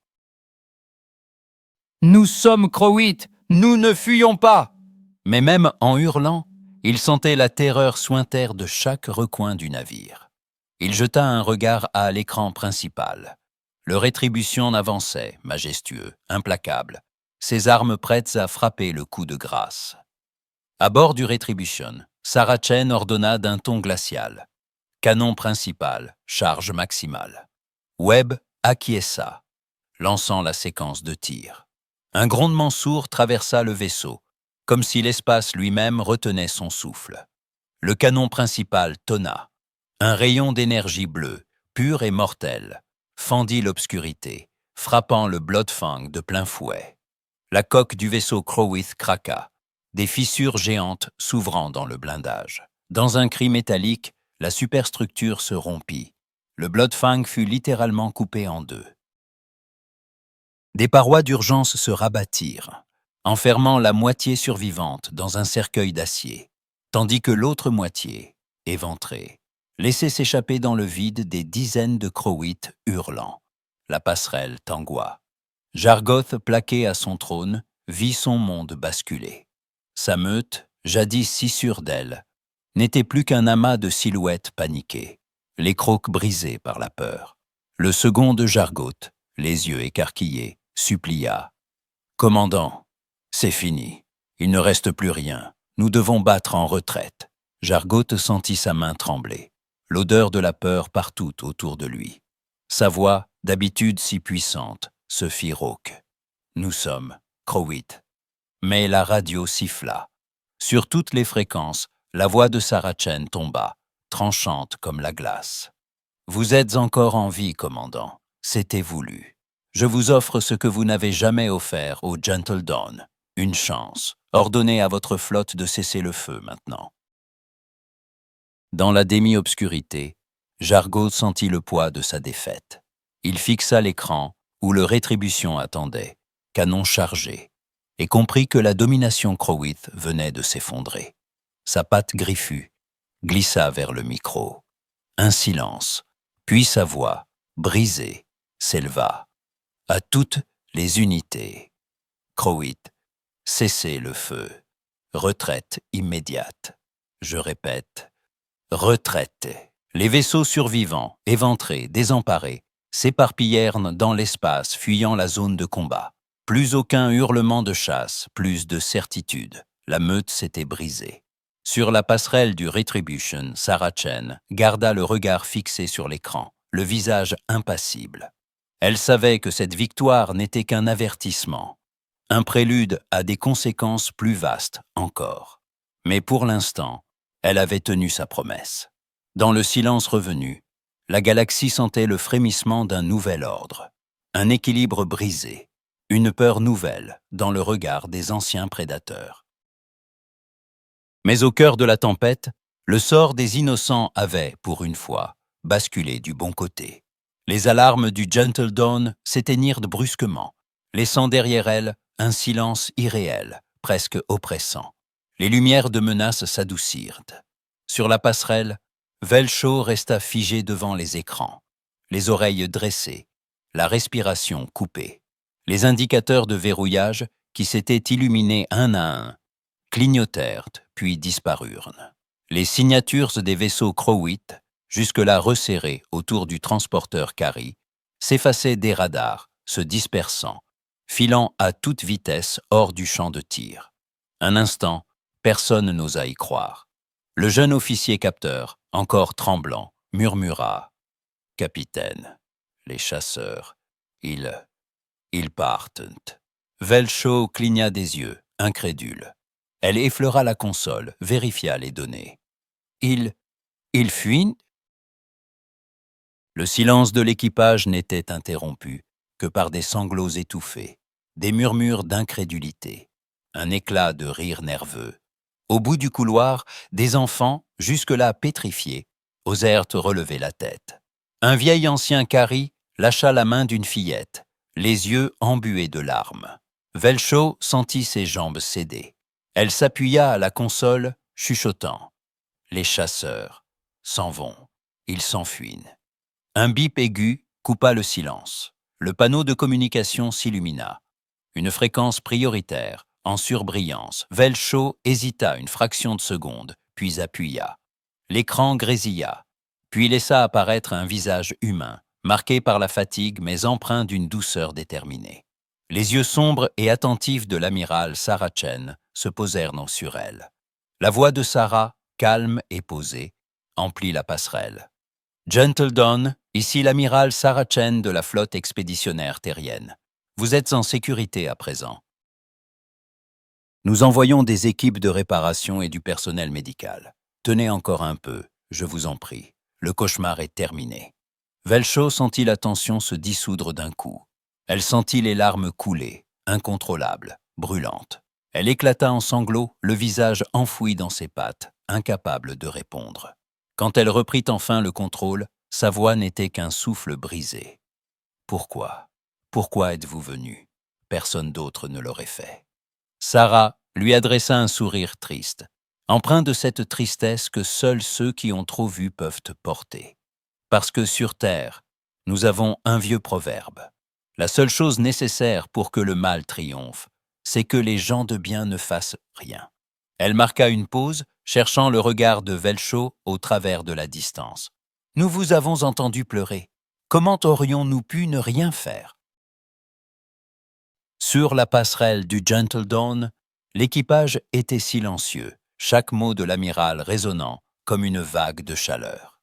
S1: « Nous sommes Crowites, nous ne fuyons pas !» Mais même en hurlant, il sentait la terreur suinter de chaque recoin du navire. Il jeta un regard à l'écran principal. Le Rétribution avançait, majestueux, implacable, ses armes prêtes à frapper le coup de grâce. À bord du Rétribution, Saracen ordonna d'un ton glacial. Canon principal, charge maximale. Webb acquiesça, lançant la séquence de tir. Un grondement sourd traversa le vaisseau, comme si l'espace lui-même retenait son souffle. Le canon principal tonna. Un rayon d'énergie bleue, pure et mortelle, fendit l'obscurité, frappant le Bloodfang de plein fouet. La coque du vaisseau Crowith craqua, des fissures géantes s'ouvrant dans le blindage. Dans un cri métallique, la superstructure se rompit. Le Bloodfang fut littéralement coupé en deux. Des parois d'urgence se rabattirent, enfermant la moitié survivante dans un cercueil d'acier, tandis que l'autre moitié, éventrée, laissait s'échapper dans le vide des dizaines de Crowith hurlant. La passerelle tangua. Jargoth, plaqué à son trône, vit son monde basculer. Sa meute, jadis si sûre d'elle, n'était plus qu'un amas de silhouettes paniquées, les crocs brisés par la peur. Le second de Jargoth, les yeux écarquillés, supplia. « Commandant, c'est fini. Il ne reste plus rien. Nous devons battre en retraite. » Jargoth sentit sa main trembler, l'odeur de la peur partout autour de lui. Sa voix, d'habitude si puissante, se fit rauque. « Nous sommes Crowith. » Mais la radio siffla. Sur toutes les fréquences, la voix de Saracen tomba, tranchante comme la glace. « Vous êtes encore en vie, commandant. C'était voulu. Je vous offre ce que vous n'avez jamais offert au Gentle Dawn, une chance. Ordonnez à votre flotte de cesser le feu maintenant. » Dans la demi-obscurité, Jargoth sentit le poids de sa défaite. Il fixa l'écran où le Rétribution attendait, canon chargé, et comprit que la domination Crowith venait de s'effondrer. Sa patte griffue glissa vers le micro. Un silence, puis sa voix, brisée, s'éleva. À toutes les unités. Crowith, cessez le feu. Retraite immédiate. Je répète, retraite. Les vaisseaux survivants, éventrés, désemparés, s'éparpillèrent dans l'espace, fuyant la zone de combat. Plus aucun hurlement de chasse, plus de certitude. La meute s'était brisée. Sur la passerelle du Retribution, Saracen garda le regard fixé sur l'écran, le visage impassible. Elle savait que cette victoire n'était qu'un avertissement, un prélude à des conséquences plus vastes encore. Mais pour l'instant, elle avait tenu sa promesse. Dans le silence revenu, la galaxie sentait le frémissement d'un nouvel ordre, un équilibre brisé, une peur nouvelle dans le regard des anciens prédateurs. Mais au cœur de la tempête, le sort des innocents avait, pour une fois, basculé du bon côté. Les alarmes du Gentle Dawn s'éteignirent brusquement, laissant derrière elles un silence irréel, presque oppressant. Les lumières de menace s'adoucirent. Sur la passerelle, Velshaw resta figé devant les écrans, les oreilles dressées, la respiration coupée. Les indicateurs de verrouillage, qui s'étaient illuminés un à un, clignotèrent puis disparurent. Les signatures des vaisseaux Crowith, jusque-là resserrés autour du transporteur Carrie, s'effaçaient des radars, se dispersant, filant à toute vitesse hors du champ de tir. Un instant, personne n'osa y croire. Le jeune officier capteur, encore tremblant, murmura « Capitaine, les chasseurs, ils partent. » Velshaw cligna des yeux, incrédule. Elle effleura la console, vérifia les données. « Ils fuient ?» Le silence de l'équipage n'était interrompu que par des sanglots étouffés, des murmures d'incrédulité, un éclat de rire nerveux. Au bout du couloir, des enfants, jusque-là pétrifiés, osèrent relever la tête. Un vieil ancien Carrie lâcha la main d'une fillette, les yeux embués de larmes. Velshaw sentit ses jambes céder. Elle s'appuya à la console, chuchotant. « Les chasseurs s'en vont, ils s'enfuient. » Un bip aigu coupa le silence. Le panneau de communication s'illumina. Une fréquence prioritaire, en surbrillance. Velshaw hésita une fraction de seconde, puis appuya. L'écran grésilla, puis laissa apparaître un visage humain, marqué par la fatigue mais empreint d'une douceur déterminée. Les yeux sombres et attentifs de l'amiral Saracen se posèrent sur elle. La voix de Sarah, calme et posée, emplit la passerelle. Gentle Dawn, ici l'amiral Sarah Chen de la flotte expéditionnaire terrienne. Vous êtes en sécurité à présent. Nous envoyons des équipes de réparation et du personnel médical. Tenez encore un peu, je vous en prie. Le cauchemar est terminé. Velcho sentit la tension se dissoudre d'un coup. Elle sentit les larmes couler, incontrôlables, brûlantes. Elle éclata en sanglots, le visage enfoui dans ses pattes, incapable de répondre. Quand elle reprit enfin le contrôle, sa voix n'était qu'un souffle brisé. « Pourquoi? Pourquoi êtes-vous venu? Personne d'autre ne l'aurait fait. » Sarah lui adressa un sourire triste, empreint de cette tristesse que seuls ceux qui ont trop vu peuvent porter. Parce que sur Terre, nous avons un vieux proverbe. La seule chose nécessaire pour que le mal triomphe, c'est que les gens de bien ne fassent rien. Elle marqua une pause, cherchant le regard de Velcho au travers de la distance. « Nous vous avons entendu pleurer. Comment aurions-nous pu ne rien faire ?» Sur la passerelle du Gentle Dawn, l'équipage était silencieux, chaque mot de l'amiral résonnant comme une vague de chaleur.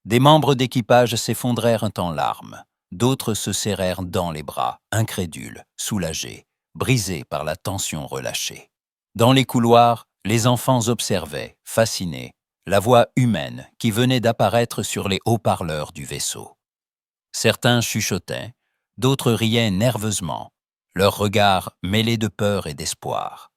S1: Des membres d'équipage s'effondrèrent en larmes, d'autres se serrèrent dans les bras, incrédules, soulagés, brisés par la tension relâchée. Dans les couloirs, les enfants observaient, fascinés, la voix humaine qui venait d'apparaître sur les haut-parleurs du vaisseau. Certains chuchotaient, d'autres riaient nerveusement, leurs regards mêlés de peur et d'espoir.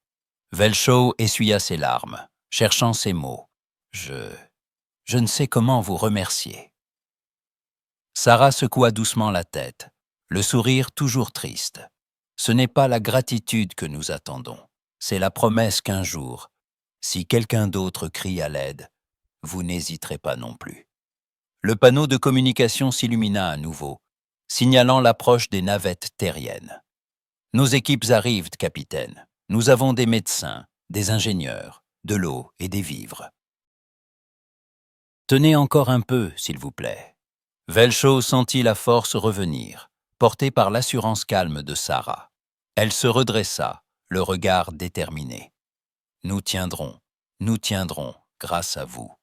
S1: Velcho essuya ses larmes, cherchant ses mots. « Je ne sais comment vous remercier. » Sarah secoua doucement la tête, le sourire toujours triste. Ce n'est pas la gratitude que nous attendons, c'est la promesse qu'un jour, si quelqu'un d'autre crie à l'aide, vous n'hésiterez pas non plus. Le panneau de communication s'illumina à nouveau, signalant l'approche des navettes terriennes. « Nos équipes arrivent, capitaine. Nous avons des médecins, des ingénieurs, de l'eau et des vivres. » « Tenez encore un peu, s'il vous plaît. » Velcho sentit la force revenir, portée par l'assurance calme de Sarah. Elle se redressa, le regard déterminé. « nous tiendrons, grâce à vous. »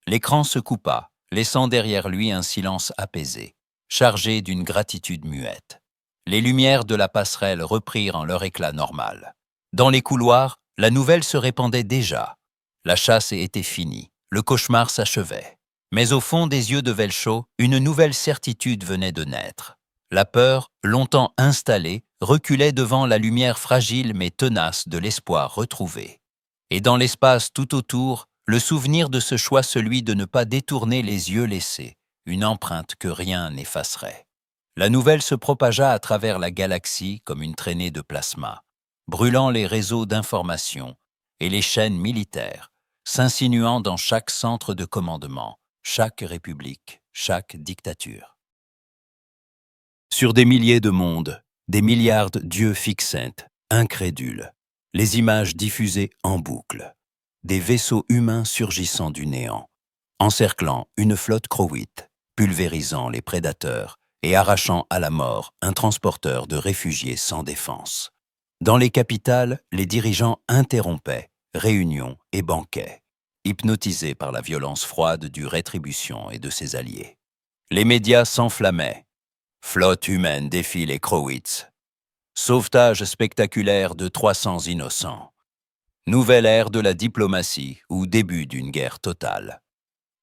S1: L'écran se coupa, laissant derrière lui un silence apaisé, chargé d'une gratitude muette. Les lumières de la passerelle reprirent en leur éclat normal. Dans les couloirs, la nouvelle se répandait déjà. La chasse était finie, le cauchemar s'achevait. Mais au fond des yeux de Velcho, une nouvelle certitude venait de naître. La peur, longtemps installée, reculait devant la lumière fragile mais tenace de l'espoir retrouvé. Et dans l'espace tout autour, le souvenir de ce choix, celui de ne pas détourner les yeux laissés, une empreinte que rien n'effacerait. La nouvelle se propagea à travers la galaxie comme une traînée de plasma, brûlant les réseaux d'information et les chaînes militaires, s'insinuant dans chaque centre de commandement, chaque république, chaque dictature. Sur des milliers de mondes, des milliards d'yeux fixés, incrédules, les images diffusées en boucle, des vaisseaux humains surgissant du néant, encerclant une flotte croïte, pulvérisant les prédateurs et arrachant à la mort un transporteur de réfugiés sans défense. Dans les capitales, les dirigeants interrompaient réunions et banquets, hypnotisés par la violence froide du Rétribution et de ses alliés. Les médias s'enflammaient. Flotte humaine défie les Croïts. Sauvetage spectaculaire de 300 innocents. Nouvelle ère de la diplomatie ou début d'une guerre totale.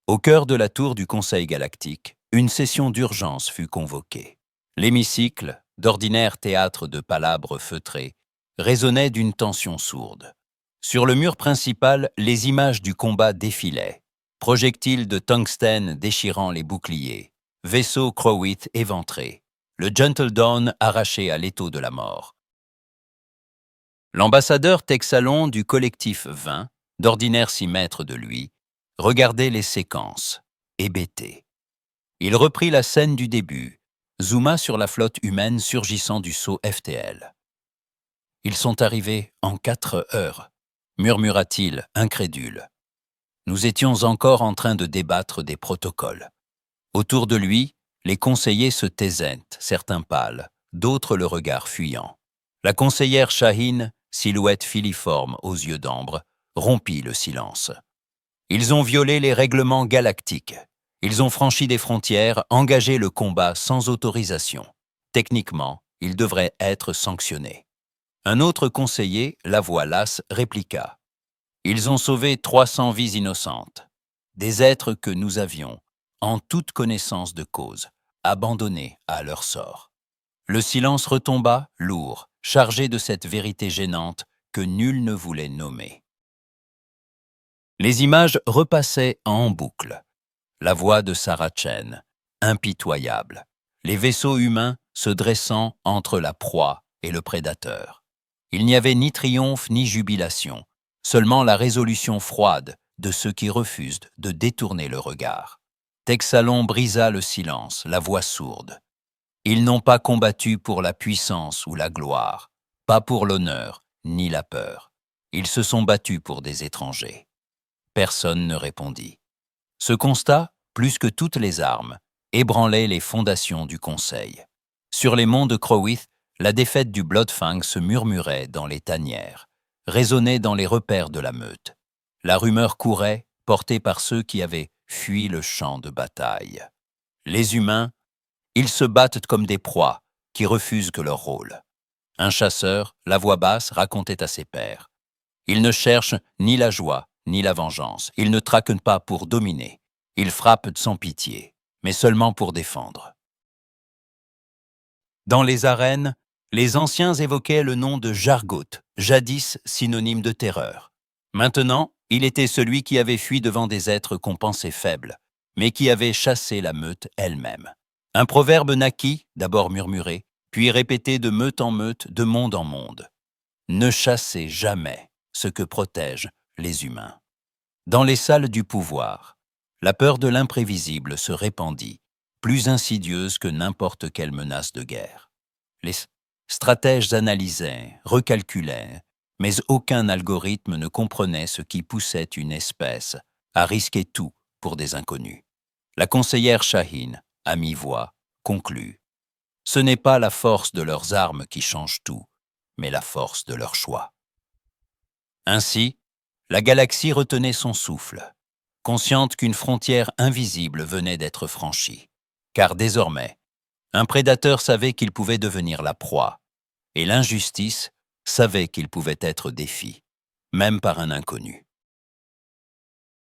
S1: Au cœur de la tour du Conseil galactique, une session d'urgence fut convoquée. L'hémicycle, d'ordinaire théâtre de palabres feutrées, résonnait d'une tension sourde. Sur le mur principal, les images du combat défilaient. Projectiles de tungstène déchirant les boucliers, vaisseaux croïtes éventrés, le Gentle Dawn arraché à l'étau de la mort. L'ambassadeur Texalon du collectif 20, d'ordinaire si maître de lui, regardait les séquences, hébété. Il reprit la scène du début, zooma sur la flotte humaine surgissant du sceau FTL. « Ils sont arrivés en 4 heures, » murmura-t-il, incrédule. Nous étions encore en train de débattre des protocoles. Autour de lui, les conseillers se taisaient, certains pâles, d'autres le regard fuyant. La conseillère Shaheen, silhouette filiforme aux yeux d'ambre, rompit le silence. Ils ont violé les règlements galactiques. Ils ont franchi des frontières, engagé le combat sans autorisation. Techniquement, ils devraient être sanctionnés. Un autre conseiller, la voix lasse, répliqua. Ils ont sauvé 300 vies innocentes. Des êtres que nous avions, en toute connaissance de cause, abandonnés à leur sort. Le silence retomba, lourd, chargé de cette vérité gênante que nul ne voulait nommer. Les images repassaient en boucle. La voix de Sarah Chen, impitoyable. Les vaisseaux humains se dressant entre la proie et le prédateur. Il n'y avait ni triomphe ni jubilation, seulement la résolution froide de ceux qui refusent de détourner le regard. Texalon brisa le silence, la voix sourde. Ils n'ont pas combattu pour la puissance ou la gloire, pas pour l'honneur ni la peur. Ils se sont battus pour des étrangers. Personne ne répondit. Ce constat, plus que toutes les armes, ébranlait les fondations du Conseil. Sur les monts de Crowith, la défaite du Bloodfang se murmurait dans les tanières, résonnait dans les repères de la meute. La rumeur courait, portée par ceux qui avaient fui le champ de bataille. Les humains, ils se battent comme des proies qui refusent que leur rôle. Un chasseur, la voix basse, racontait à ses pairs. Ils ne cherchent ni la joie, ni la vengeance. Ils ne traquent pas pour dominer. Ils frappent sans pitié, mais seulement pour défendre. Dans les arènes, les anciens évoquaient le nom de Jargoth, jadis synonyme de terreur. Maintenant, il était celui qui avait fui devant des êtres qu'on pensait faibles, mais qui avait chassé la meute elle-même. Un proverbe naquit, d'abord murmuré, puis répété de meute en meute, de monde en monde. Ne chassez jamais ce que protègent les humains. Dans les salles du pouvoir, la peur de l'imprévisible se répandit, plus insidieuse que n'importe quelle menace de guerre. Les stratèges analysaient, recalculaient, mais aucun algorithme ne comprenait ce qui poussait une espèce à risquer tout pour des inconnus. La conseillère Shaheen, à mi-voix, conclut. Ce n'est pas la force de leurs armes qui change tout, mais la force de leur choix. Ainsi, la galaxie retenait son souffle, consciente qu'une frontière invisible venait d'être franchie. Car désormais, un prédateur savait qu'il pouvait devenir la proie, et l'injustice savait qu'il pouvait être défi, même par un inconnu.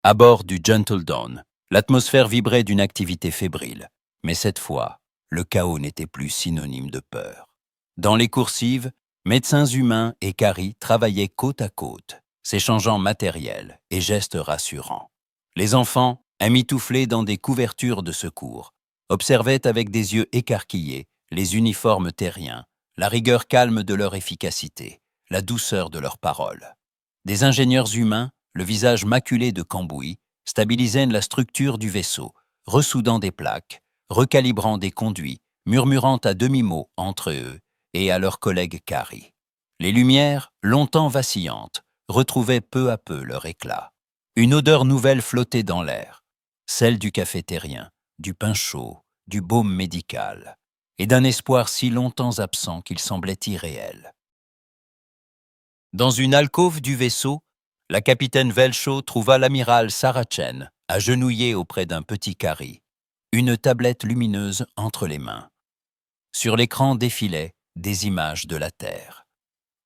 S1: À bord du Gentle Dawn, l'atmosphère vibrait d'une activité fébrile, mais cette fois, le chaos n'était plus synonyme de peur. Dans les coursives, médecins humains et Carrie travaillaient côte à côte, s'échangeant matériel et gestes rassurants. Les enfants, emmitouflés dans des couvertures de secours, observaient avec des yeux écarquillés les uniformes terriens, la rigueur calme de leur efficacité, la douceur de leurs paroles. Des ingénieurs humains, le visage maculé de cambouis, stabilisaient la structure du vaisseau, ressoudant des plaques, recalibrant des conduits, murmurant à demi-mot entre eux et à leurs collègues Carrie. Les lumières, longtemps vacillantes, retrouvaient peu à peu leur éclat. Une odeur nouvelle flottait dans l'air, celle du café terrien, du pain chaud, du baume médical, et d'un espoir si longtemps absent qu'il semblait irréel. Dans une alcôve du vaisseau, la capitaine Velshaw trouva l'amiral Sarah Chen, agenouillé auprès d'un petit Carrie, une tablette lumineuse entre les mains. Sur l'écran défilaient des images de la Terre.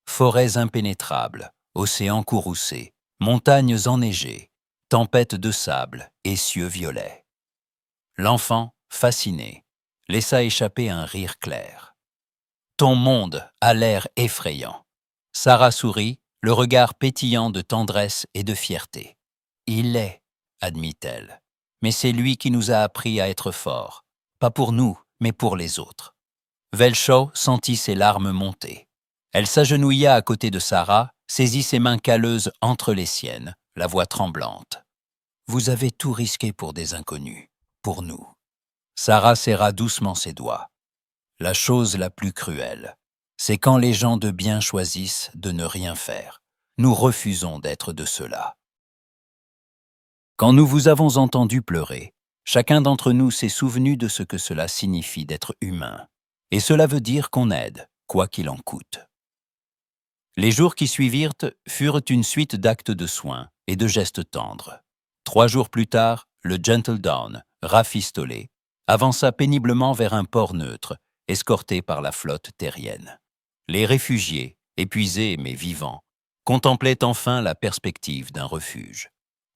S1: Forêts impénétrables, océans courroucés, montagnes enneigées, tempêtes de sable et cieux violets. L'enfant, fasciné, laissa échapper un rire clair. « Ton monde a l'air effrayant. » Sarah sourit, le regard pétillant de tendresse et de fierté. « Il l'est, » admit-elle, « mais c'est lui qui nous a appris à être forts, pas pour nous, mais pour les autres. » Velshaw sentit ses larmes monter. Elle s'agenouilla à côté de Sarah, saisit ses mains calleuses entre les siennes, la voix tremblante. « Vous avez tout risqué pour des inconnus, pour nous. » Sarah serra doucement ses doigts. « La chose la plus cruelle, c'est quand les gens de bien choisissent de ne rien faire. Nous refusons d'être de ceux-là. Quand nous vous avons entendu pleurer, chacun d'entre nous s'est souvenu de ce que cela signifie d'être humain. Et cela veut dire qu'on aide, quoi qu'il en coûte. » Les jours qui suivirent furent une suite d'actes de soins et de gestes tendres. 3 jours plus tard, le Gentle Dawn rafistolé, avança péniblement vers un port neutre, escorté par la flotte terrienne. Les réfugiés, épuisés mais vivants, contemplaient enfin la perspective d'un refuge.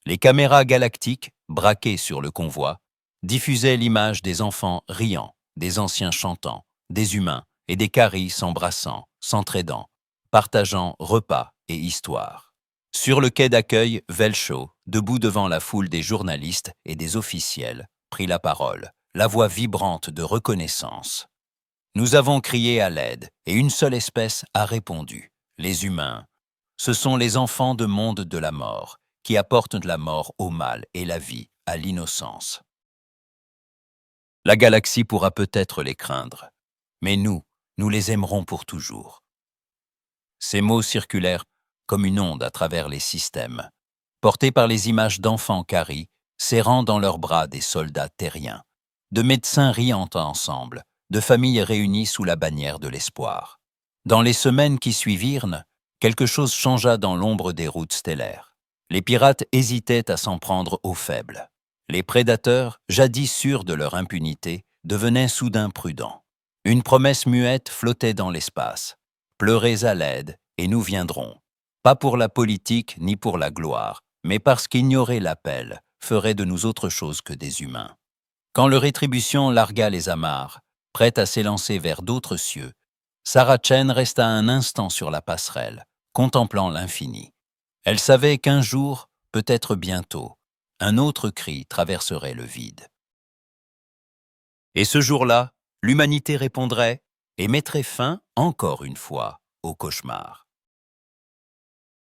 S1: Les caméras galactiques, braquées sur le convoi, diffusaient l'image des enfants riant, des anciens chantant, des humains et des caries s'embrassant, s'entraidant, partageant repas et histoires. Sur le quai d'accueil, Velcho, debout devant la foule des journalistes et des officiels, prit la parole, la voix vibrante de reconnaissance. Nous avons crié à l'aide, et une seule espèce a répondu, les humains. Ce sont les enfants de monde de la mort, qui apportent la mort au mal et la vie à l'innocence. La galaxie pourra peut-être les craindre, mais nous les aimerons pour toujours. Ces mots circulèrent comme une onde à travers les systèmes, portés par les images d'enfants caries, serrant dans leurs bras des soldats terriens, de médecins riant ensemble, de familles réunies sous la bannière de l'espoir. Dans les semaines qui suivirent, quelque chose changea dans l'ombre des routes stellaires. Les pirates hésitaient à s'en prendre aux faibles. Les prédateurs, jadis sûrs de leur impunité, devenaient soudain prudents. Une promesse muette flottait dans l'espace. Pleurez à l'aide, et nous viendrons. Pas pour la politique ni pour la gloire, mais parce qu'ignorer l'appel ferait de nous autre chose que des humains. Quand le Rétribution largua les amarres, prête à s'élancer vers d'autres cieux, Sarah Chen resta un instant sur la passerelle, contemplant l'infini. Elle savait qu'un jour, peut-être bientôt, un autre cri traverserait le vide. Et ce jour-là, l'humanité répondrait et mettrait fin, encore une fois, au cauchemar.